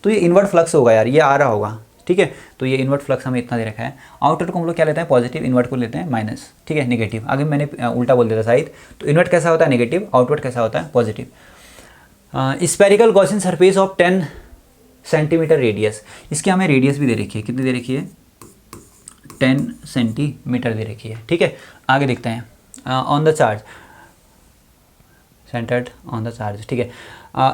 तो ये इन्वर्ट फ्लक्स होगा यार, ये आ रहा होगा, ठीक है। तो ये इन्वर्ट फ्लक्स हमें इतना दे रखा है। आउटर को हम लोग क्या लेते हैं, पॉजिटिव, इन्वर्ट को लेते हैं माइनस, ठीक है, नेगेटिव। आगे मैंने उल्टा बोल दिया था शायद। तो इन्वर्ट कैसा होता है, नेगेटिव, आउटवर्ड कैसा होता है, positive. Spherical Gaussian surface of 10 centimetre radius, इसकी हमें रेडियस भी दे रखी है, कितनी दे रखी है, 10 सेंटीमीटर दे रखी है, ठीक है। आगे देखते हैं, on the charge, centred on the charge, ठीक है।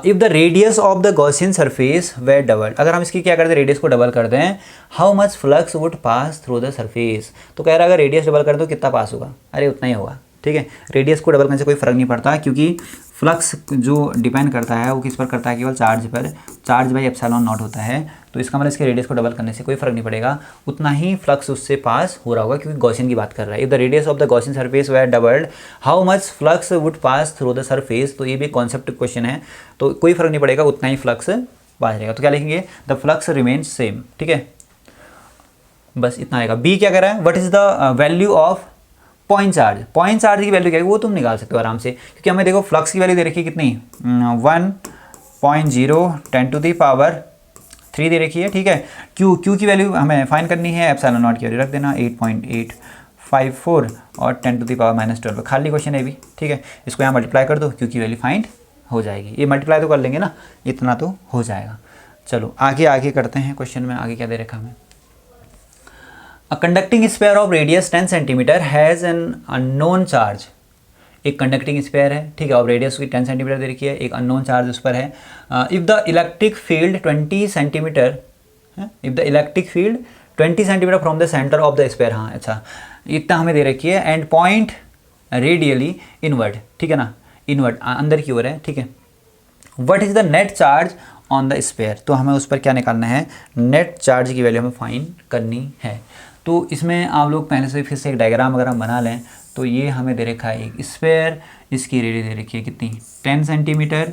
If the radius of the Gaussian surface were doubled, अगर हम इसकी क्या करते हैं, रेडियस को डबल कर दें, how much flux would pass through the surface. तो कह रहा है अगर रेडियस डबल कर दो कितना पास होगा, अरे उतना ही होगा, ठीक है। रेडियस को डबल करने से कोई फ़र्क नहीं पड़ता, क्योंकि फ्लक्स जो डिपेंड करता है वो किस पर करता है, केवल चार्ज पर, चार्ज बाई एप्सिलॉन नॉट होता है। तो इसका मतलब इसके रेडियस को डबल करने से कोई फ़र्क नहीं पड़ेगा, उतना ही फ्लक्स उससे पास हो रहा होगा, क्योंकि गॉसियन की बात कर रहा है। If the radius of the Gaussian surface were doubled how much flux would pass through the surface. तो ये भी कॉन्सेप्ट क्वेश्चन है, तो कोई फ़र्क नहीं पड़ेगा, उतना ही फ्लक्स पास रहेगा। तो क्या लिखेंगे, द फ्लक्स रिमेन्स सेम, ठीक है, बस इतना आएगा। बी क्या कह रहा है, what is the value of point charge. Point charge की वैल्यू क्या है वो तुम निकाल सकते हो आराम से, क्योंकि हमें देखो फ्लक्स की वैल्यू दे रखी है कितनी, 1.0 10⁻³ दे रखी है, ठीक है। क्यू की वैल्यू हमें फाइंड करनी है, एप्सिलॉन नॉट की वैल्यू रख देना 8.854 और 10⁻⁻12 खाली क्वेश्चन है भी, ठीक है। इसको यहाँ मल्टीप्लाई कर दो, क्यू की वैल्यू फाइंड हो जाएगी। ये मल्टीप्लाई तो कर लेंगे ना, इतना तो हो जाएगा। चलो आगे करते हैं क्वेश्चन में, आगे क्या दे रखा हमें। A conducting sphere of radius 10 centimetre has an unknown charge. एक कंडक्टिंग स्फीयर है, ठीक है, और रेडियस की 10 सेंटीमीटर दे रखी है, एक अननोन चार्ज उस पर है। If the electric field 20 centimetre, if the electric field 20 centimetre from the centre of the sphere, हाँ अच्छा इतना हमें दे रखी है, एंड पॉइंट रेडियली इनवर्ड, ठीक है ना, इनवर्ड अंदर की ओर है, ठीक है। What is the net charge on the sphere, तो हमें उस पर क्या निकालना है, नेट चार्ज की वैल्यू हमें फाइंड करनी है। तो इसमें आप लोग पहले से फिर से एक डायग्राम अगर हम बना लें, तो ये हमें दे रखा है एक स्फीयर, इसकी रेडियस दे रखी है कितनी, 10 सेंटीमीटर,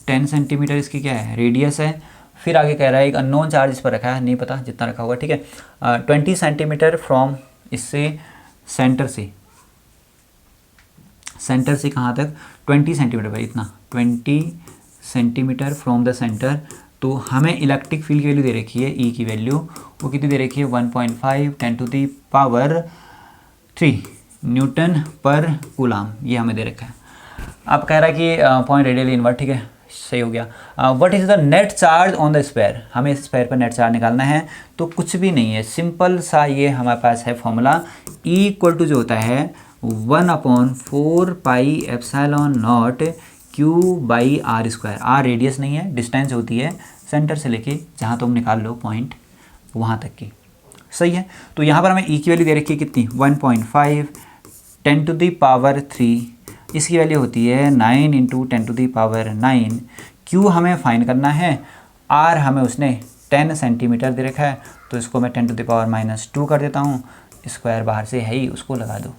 10 सेंटीमीटर इसकी क्या है रेडियस है। फिर आगे कह रहा है एक अननोन चार्ज इस पर रखा है, नहीं पता जितना रखा होगा, ठीक है। 20 सेंटीमीटर फ्रॉम, इससे सेंटर से कहाँ तक, 20 सेंटीमीटर भाई, इतना 20 सेंटीमीटर फ्रॉम द सेंटर। तो हमें इलेक्ट्रिक फील्ड की वैल्यू दे रखी है, ई की वैल्यू वो कितनी दे रखी है, 1.5 10⁻³ न्यूटन पर कूलाम, ये हमें दे रखा है। अब कह रहा है कि पॉइंट रेडियली इनवर्ड, ठीक है, सही हो गया। What is the net charge on the sphere, हमें इस स्फीयर पर नेट चार्ज निकालना है। तो कुछ भी नहीं है, सिंपल सा ये हमारे पास है फॉर्मूला, E इक्वल टू जो होता है 1/4πε0 Q/r²। r रेडियस नहीं है, डिस्टेंस होती है सेंटर से लेके जहाँ तुम निकाल लो पॉइंट वहाँ तक की, सही है। तो यहाँ पर हमें E की वैल्यू दे रखी है कितनी, 1.5 10⁻³ इसकी वैल्यू होती है 9 × 10⁻⁹। Q हमें फाइंड करना है, R हमें उसने 10 सेंटीमीटर दे रखा है, तो इसको मैं 10⁻⁻² कर देता हूँ, स्क्वायर बाहर से है ही, उसको लगा दो।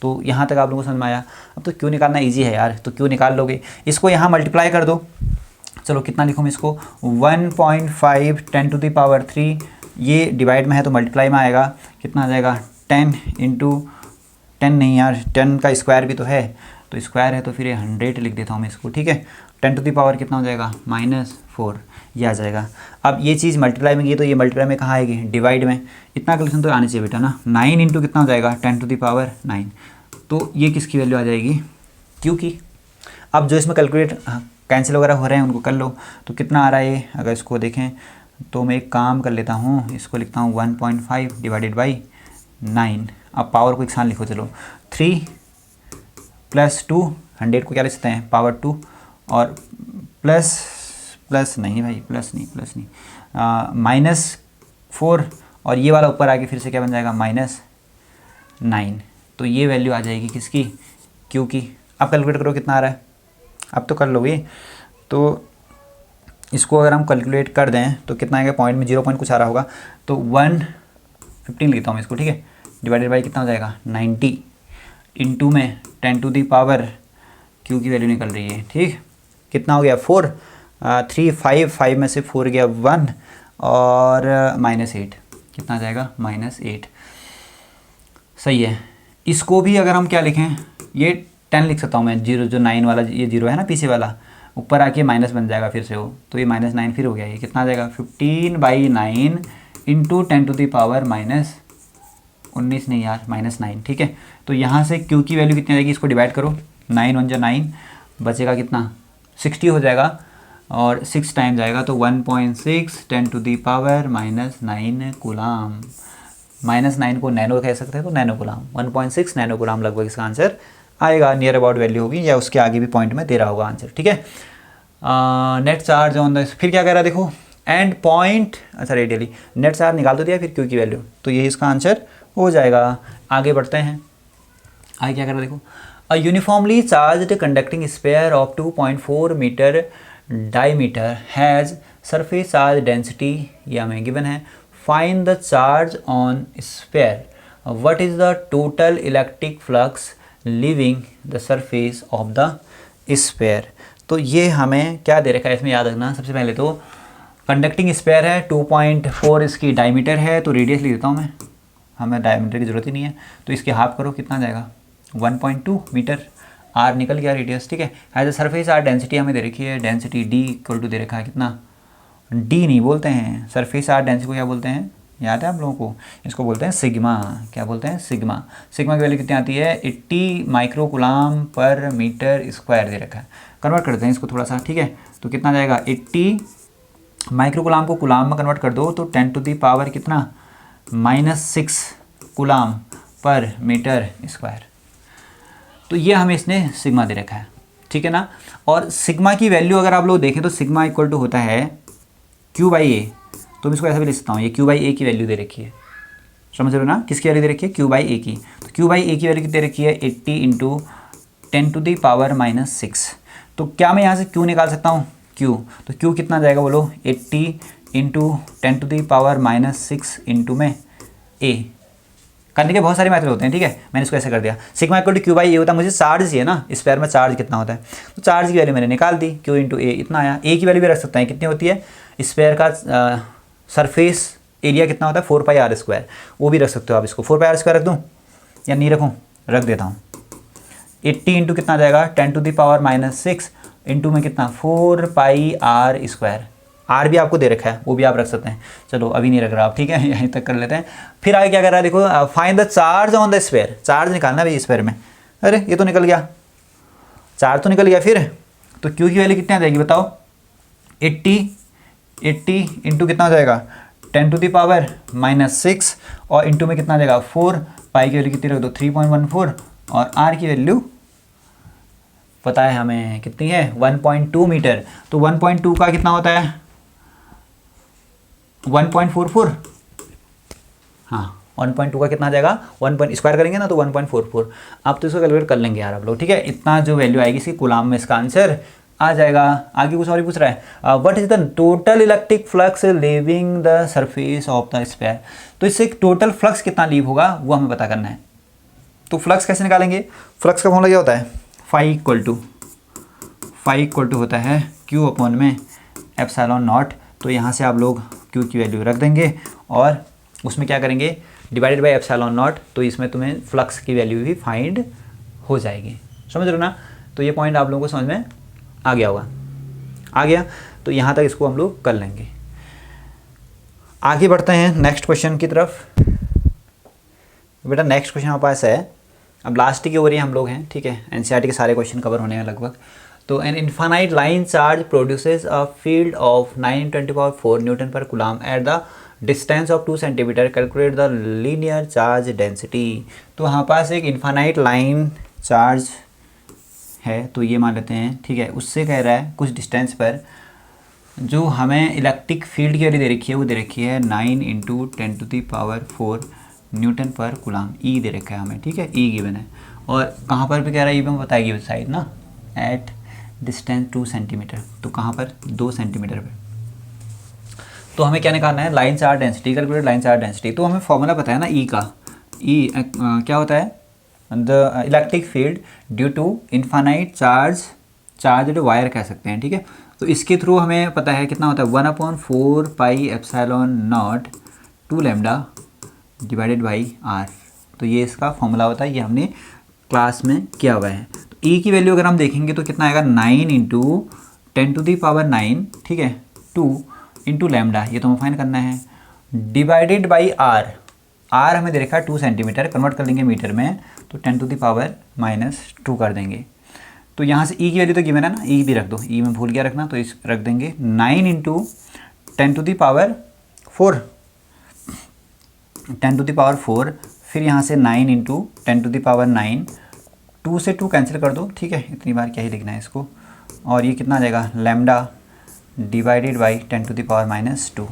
तो यहाँ तक आप लोगों को समझ में आया। अब तो क्यों निकालना इजी है यार, तो क्यों निकाल लोगे, इसको यहाँ मल्टीप्लाई कर दो। चलो कितना लिखूँ मैं इसको, 1.5 10⁻³ ये डिवाइड में है तो मल्टीप्लाई में आएगा, कितना आ जाएगा 10 × 10 नहीं यार, 10 का स्क्वायर भी तो है, तो स्क्वायर है तो फिर ये 100 लिख देता हूँ मैं इसको, ठीक है। 10⁻³ कितना हो जाएगा, -4 ये आ जाएगा। अब ये चीज़ मल्टीप्लाई में की तो ये मल्टीप्लाई में कहाँ आएगी, डिवाइड में। इतना कैलकुलेशन तो आनी चाहिए बेटा ना, 9 × कितना हो जाएगा 10⁻9, तो ये किसकी वैल्यू आ जाएगी, Q की। अब जो इसमें कैलकुलेट कैंसिल वगैरह हो रहे हैं उनको कर लो, तो कितना आ रहा है, अगर इसको देखें तो मैं एक काम कर लेता हूँ, इसको लिखता हूँ 1.5 / 9। अब पावर को एक साथ लिखो, चलो 3 + 2 100 को क्या लिख सकते हैं, पावर 2, और प्लस नहीं भाई, प्लस नहीं -4, और ये वाला ऊपर आके फिर से क्या बन जाएगा -9। तो ये वैल्यू आ जाएगी किसकी, Q की। अब कैलकुलेट करो कितना आ रहा है, अब तो कर लोगे। तो इसको अगर हम कैलकुलेट कर दें तो कितना आएगा, पॉइंट में 0 पॉइंट कुछ आ रहा होगा, तो 115 लिखता हूँ इसको, ठीक है, डिवाइडेड बाई कितना हो जाएगा 90, इंटू में 10⁻, Q की वैल्यू निकल रही है, ठीक, कितना हो गया 4, 3 5 में से 4 गया 1, और -8 कितना आ जाएगा -8, सही है। इसको भी अगर हम क्या लिखें, ये 10 लिख सकता हूँ मैं, 0 जो 9 वाला ये 0 है ना पीछे वाला, ऊपर आके माइनस बन जाएगा फिर से वो, तो ये -9 फिर हो गया, ये कितना आ जाएगा 15/9 × 10⁻−19 नहीं यार -9, ठीक है। तो यहाँ से Q की वैल्यू कितनी आएगी, इसको डिवाइड करो, 9 × 9 बचेगा कितना 60 हो जाएगा, और 6 टाइम जाएगा तो 1.6 10⁻−9 कूलाम। -9 को नैनो कह सकते हैं, तो नैनो कूलाम, 1.6 नैनो कूलाम लगभग इसका आंसर आएगा, नियर अबाउट वैल्यू होगी, या उसके आगे भी पॉइंट में दे रहा होगा आंसर, ठीक है। नेट चार्ज ऑन द, फिर क्या कह रहा है देखो, एंड पॉइंट, अच्छा रेडियली, नेट चार्ज निकाल तो दिया, फिर Q की वैल्यू, तो यही इसका आंसर हो जाएगा। आगे बढ़ते हैं, आगे क्या कर रहा है देखो, a uniformly charged conducting sphere of 2.4 metre diameter has surface charge density, ये हमें गिवन है, find the charge on sphere, what is the total electric flux leaving the surface of the sphere. तो ये हमें क्या दे रखा है, इसमें याद रखना सबसे पहले तो कंडक्टिंग स्पेयर है, 2.4 इसकी डायमीटर है, तो रेडियस लिख देता हूँ मैं, हमें डायमीटर की ज़रूरत ही नहीं है, तो इसके हाफ करो कितना आ जाएगा 1.2 मीटर। आर निकल गया रेडियस, ठीक है। As a surface are density हमें दे रखी है, डेंसिटी डी इक्वल टू दे रखा है कितना, डी नहीं बोलते हैं, सरफेस आर डेंसिटी को क्या बोलते हैं, याद है आप लोगों को, इसको बोलते हैं सिग्मा। क्या बोलते हैं, सिग्मा। सिग्मा की वैल्यू कितनी आती है 80 माइक्रोकुलाम पर मीटर स्क्वायर दे रखा है। कन्वर्ट करते हैं इसको थोड़ा सा, ठीक है। तो कितना जाएगा 80 माइक्रोकुलाम को कुलाम में कन्वर्ट कर दो तो 10 टू दी पावर कितना -6 कुलाम पर मीटर स्क्वायर। तो ये हमें इसने सिग्मा दे रखा है, ठीक है ना। और सिग्मा की वैल्यू अगर आप लोग देखें तो सिग्मा इक्वल टू होता है Q/A। तो मैं इसको ऐसा भी लिख सकता हूँ, ये Q/A की वैल्यू दे रखी है, समझ रहे हो ना, किसकी वैल्यू दे रखी है Q/A की। तो Q/A की वैल्यू कितनी दे रखी है 80 इंटू 10 टू दी पावर -6। तो क्या मैं यहाँ से Q निकाल सकता हूँ, Q। तो Q कितना जाएगा बोलो 80 into 10 to the power -6 into में A। करने के बहुत सारे मेथड होते हैं, ठीक है। मैंने इसको ऐसे कर दिया, सिग्मा इक्वल टू Q/A होता है, मुझे चार्ज चाहिए ना, स्पेयर में चार्ज कितना होता है, तो चार्ज की वैल्यू मैंने निकाल दी, Q इंटू A इतना आया। A की वैल्यू भी रख सकते हैं, कितनी होती है, स्पेयर का सरफेस एरिया कितना होता है 4πr², वो भी रख सकते हो आप। इसको 4πr² रख दूँ या नहीं रखूँ, रख देता हूँ। 80 इंटू कितना जाएगा 10 टू दी पावर -6 इंटू में कितना 4πr²। आर भी आपको दे रखा है, वो भी आप रख सकते हैं। चलो अभी नहीं रख रहा आप, ठीक है, यहीं तक कर लेते हैं। फिर आगे क्या कर रहा है देखो, find the charge on the sphere. Charge निकालना भाई स्फीयर में। अरे ये तो निकल गया, चार्ज तो निकल गया। फिर तो क्यू की वैल्यू कितनी आ जाएगी बताओ 80 इंटू कितना हो जाएगा 10 टू दी पावर -6 और इंटू में कितना आ जाएगा 4। पाई की वैल्यू कितनी रख दो 3.14 और आर की वैल्यू पता है हमें कितनी है 1.2 मीटर। तो 1.2 का कितना होता है 1.44। हाँ 1.2 का कितना आ जाएगा 1 स्क्वायर करेंगे ना तो 1.44। आप तो इसको कैलकुलेट कर लेंगे यार आप लोग, ठीक है। इतना जो वैल्यू आएगी इसकी कुलाम में इसका आंसर आ जाएगा। आगे कुछ और ही पूछ रहा है, what is the total electric flux leaving the surface of the sphere. तो इससे टोटल फ्लक्स कितना लीव होगा वो हमें पता करना है। तो फ्लक्स कैसे निकालेंगे, फ्लक्स का फॉर्मूला क्या होता है फाई इक्वल टू होता है Q अपॉन में ε0। तो यहाँ से आप लोग Q की वैल्यू रख देंगे और उसमें क्या करेंगे डिवाइडेड बाई ε0। तो इसमें तुम्हें फ्लक्स की वैल्यू भी फाइंड हो जाएगी, समझ रहे हो ना। तो ये पॉइंट आप लोगों को समझ में आ गया होगा, आ गया। तो यहाँ तक इसको हम लोग कर लेंगे। आगे बढ़ते हैं नेक्स्ट क्वेश्चन की तरफ। बेटा नेक्स्ट क्वेश्चन हमारे पास है, अब लास्ट की ओर ही हम लोग हैं, ठीक है। एनसीईआरटी के सारे क्वेश्चन कवर होने हैं लगभग। तो an infinite line charge produces a field of 9×10⁴ newton पर coulomb at the distance of 2 centimetre, calculate the linear charge density. तो हमारे पास एक इनफाइनाइट लाइन चार्ज है, तो ये मान लेते हैं, ठीक है। उससे कह रहा है कुछ डिस्टेंस पर जो हमें इलेक्ट्रिक फील्ड की वैल्यू दे रखी है वो दे रखी है 9×10⁴ न्यूटन पर कूलम। ई दे रखा है हमें, ठीक है, ई गिवन है। और कहाँ पर भी कह रहा है ये भी हमें बताएगी साइड ना, एट डिस्टेंस 2 सेंटीमीटर। तो कहाँ पर 2 सेंटीमीटर पर। तो हमें क्या निकालना है line charge density, calculate line charge density. तो हमें फॉर्मूला पता है ना ई का, ई क्या होता है the electric field due to infinite charge wire कह सकते हैं, ठीक है। तो इसके थ्रू हमें पता है कितना होता है 1/4πε0 2 लैम्डा डिवाइडेड बाई आर। तो ये इसका फॉर्मूला होता है, ये हमने क्लास में किया हुआ है। तो ई की वैल्यू अगर हम देखेंगे तो कितना आएगा 9×10⁹, ठीक है, 2 इंटू लैम्डा, ये तो हमें फाइंड करना है, डिवाइडेड बाई आर। आर हमें दे रखा है 2 सेंटीमीटर, कन्वर्ट कर देंगे मीटर में तो 10⁻⁻² कर देंगे। तो यहाँ से ई की वैल्यू तो गिवन है ना, ई भी रख दो, ई में भूल गया रखना तो इस रख देंगे 9×10⁴ फिर यहाँ से 9×10⁹ 2 से 2 कैंसिल कर दो, ठीक है, इतनी बार क्या ही लिखना है इसको। और ये कितना आ जाएगा लैम्डा डिवाइडेड बाई 10⁻²।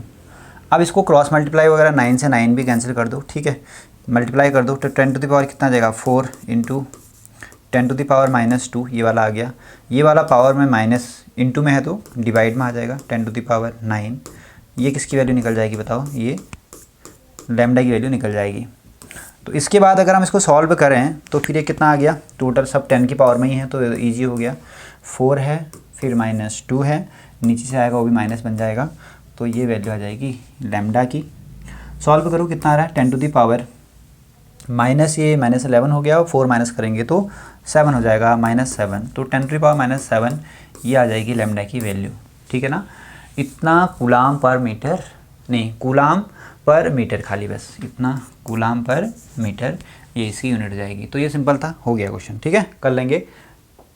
अब इसको क्रॉस मल्टीप्लाई वगैरह 9 से 9 भी कैंसिल कर दो, ठीक है, मल्टीप्लाई कर दो तो 10⁻⁻ कितना आ जाएगा 4 इंटू 10⁻², ये वाला आ गया। ये वाला पावर में माइनस इंटू में है तो डिवाइड में आ जाएगा 10⁻⁹। ये किसकी वैल्यू निकल जाएगी बताओ, ये लैम्डा की वैल्यू निकल जाएगी। तो इसके बाद अगर हम इसको सॉल्व करें तो फिर ये कितना आ गया, टोटल सब 10 की पावर में ही है तो ईजी हो गया। 4 है फिर -2 है, नीचे से आएगा वो भी माइनस बन जाएगा, तो ये वैल्यू आ जाएगी लैम्डा की। सॉल्व करो, कितना आ रहा है 10 टू द पावर माइनस, ये -11 हो गया और 4 माइनस करेंगे तो 7 हो जाएगा, -7, तो 10 टू द पावर -7 ये आ जाएगी लैम्डा की वैल्यू। ठीक है ना, इतना कूलाम पर मीटर, नहीं कूलाम पर मीटर खाली, बस इतना कूलाम पर मीटर, ये इसकी यूनिट जाएगी। तो ये सिंपल था, हो गया क्वेश्चन। ठीक है, कर लेंगे।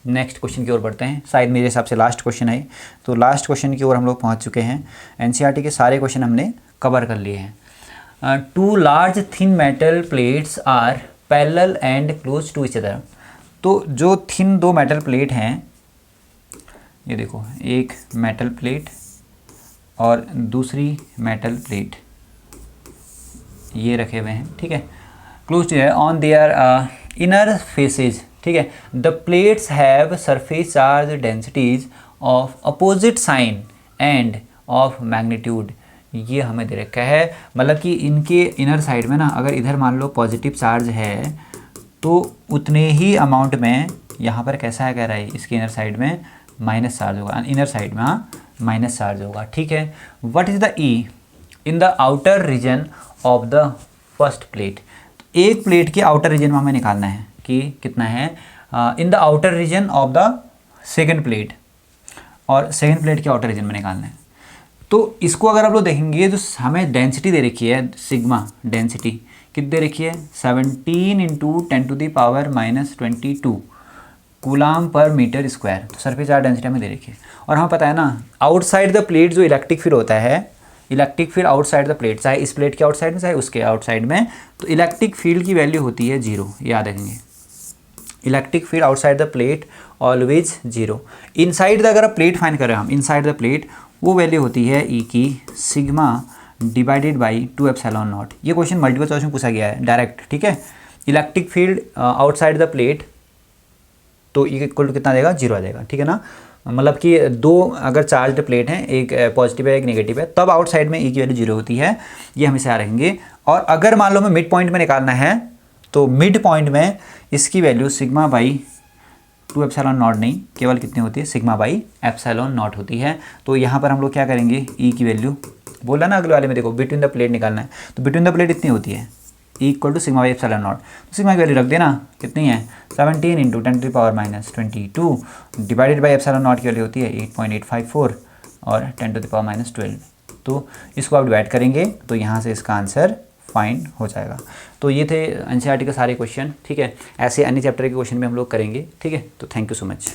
नेक्स्ट क्वेश्चन की ओर बढ़ते हैं, शायद मेरे हिसाब से लास्ट क्वेश्चन है। तो लास्ट क्वेश्चन की ओर हम लोग पहुंच चुके हैं। एनसीईआरटी के सारे क्वेश्चन हमने कवर कर लिए हैं। 2 large thin metal plates are parallel and close to each other. तो जो थिन 2 मेटल प्लेट हैं, ये देखो, एक मेटल प्लेट और दूसरी मेटल प्लेट ये रखे हुए हैं। ठीक है, क्लोज टू है ऑन देयर इनर फेसेज। ठीक है, the plates have surface charge densities of opposite sign and of magnitude. ये हमें दे रखा है, मतलब कि इनके इनर साइड में ना, अगर इधर मान लो पॉजिटिव चार्ज है तो उतने ही अमाउंट में यहाँ पर कैसा है, कह रहा है इसके इनर साइड में माइनस चार्ज होगा, इनर साइड में हाँ माइनस चार्ज होगा। ठीक है, what is the E in the outer region of the first plate. एक प्लेट के आउटर रीजन में हमें निकालना है कि कितना है in the outer region of the second plate, और सेकंड प्लेट के आउटर रीजन में निकालना है। तो इसको अगर आप लोग देखेंगे तो हमें डेंसिटी दे रखी है, सिग्मा डेंसिटी कितनी दे रखी है, 17 × 10 टू द पावर -22 कूलाम पर मीटर स्क्वायर। तो सरफेस चार्ज डेंसिटी हमें दे रखी है। और हमें पता है ना, आउटसाइड द प्लेट जो इलेक्ट्रिक फील्ड होता है, electric field outside the plate, चाहे इस प्लेट के आउटसाइड में चाहे उसके आउटसाइड में, तो इलेक्ट्रिक फील्ड की वैल्यू होती है 0, याद रखेंगे। Electric field outside the plate always 0। Inside the अगर आप प्लेट फाइंड कर रहे हैं हम, इनसाइड द प्लेट, वो वैल्यू होती है ई की sigma divided by 2 epsilon not. ये क्वेश्चन मल्टीपल चॉइस में पूछा गया है डायरेक्ट। ठीक है, electric field outside the plate, तो ई इक्वल टू कितना देगा, 0 आ जाएगा। ठीक है ना, मतलब कि 2 अगर चार्ज्ड प्लेट हैं, एक पॉजिटिव है एक नेगेटिव है, तब आउटसाइड में ई की वैल्यू 0 होती है। ये हमेशा याद रखेंगे। और अगर मान लो हमें मिड पॉइंट में निकालना है, तो मिड पॉइंट में इसकी value sigma by 2 epsilon not नहीं, केवल कितनी होती है, सिग्मा बाई एप्सिलॉन नॉट होती है। तो यहाँ पर हम लोग क्या करेंगे, ई की वैल्यू बोला ना अगले वाले में, देखो बिटवीन द प्लेट निकालना है, तो बिटवीन द प्लेट इतनी होती है, equal to sigma by epsilon naught. तो सिग्मा की वैल्यू रख देना, कितनी है 17 × 10 to the power -22 divided by epsilon naught की वैल्यू होती है 8.854 और 10 टू द पावर -12। तो इसको आप डिवाइड करेंगे तो यहाँ से इसका आंसर फाइंड हो जाएगा। तो ये थे एनसीईआरटी के सारे क्वेश्चन। ठीक है, ऐसे अन्य चैप्टर के क्वेश्चन भी हम लोग करेंगे। ठीक है, तो थैंक यू सो मच।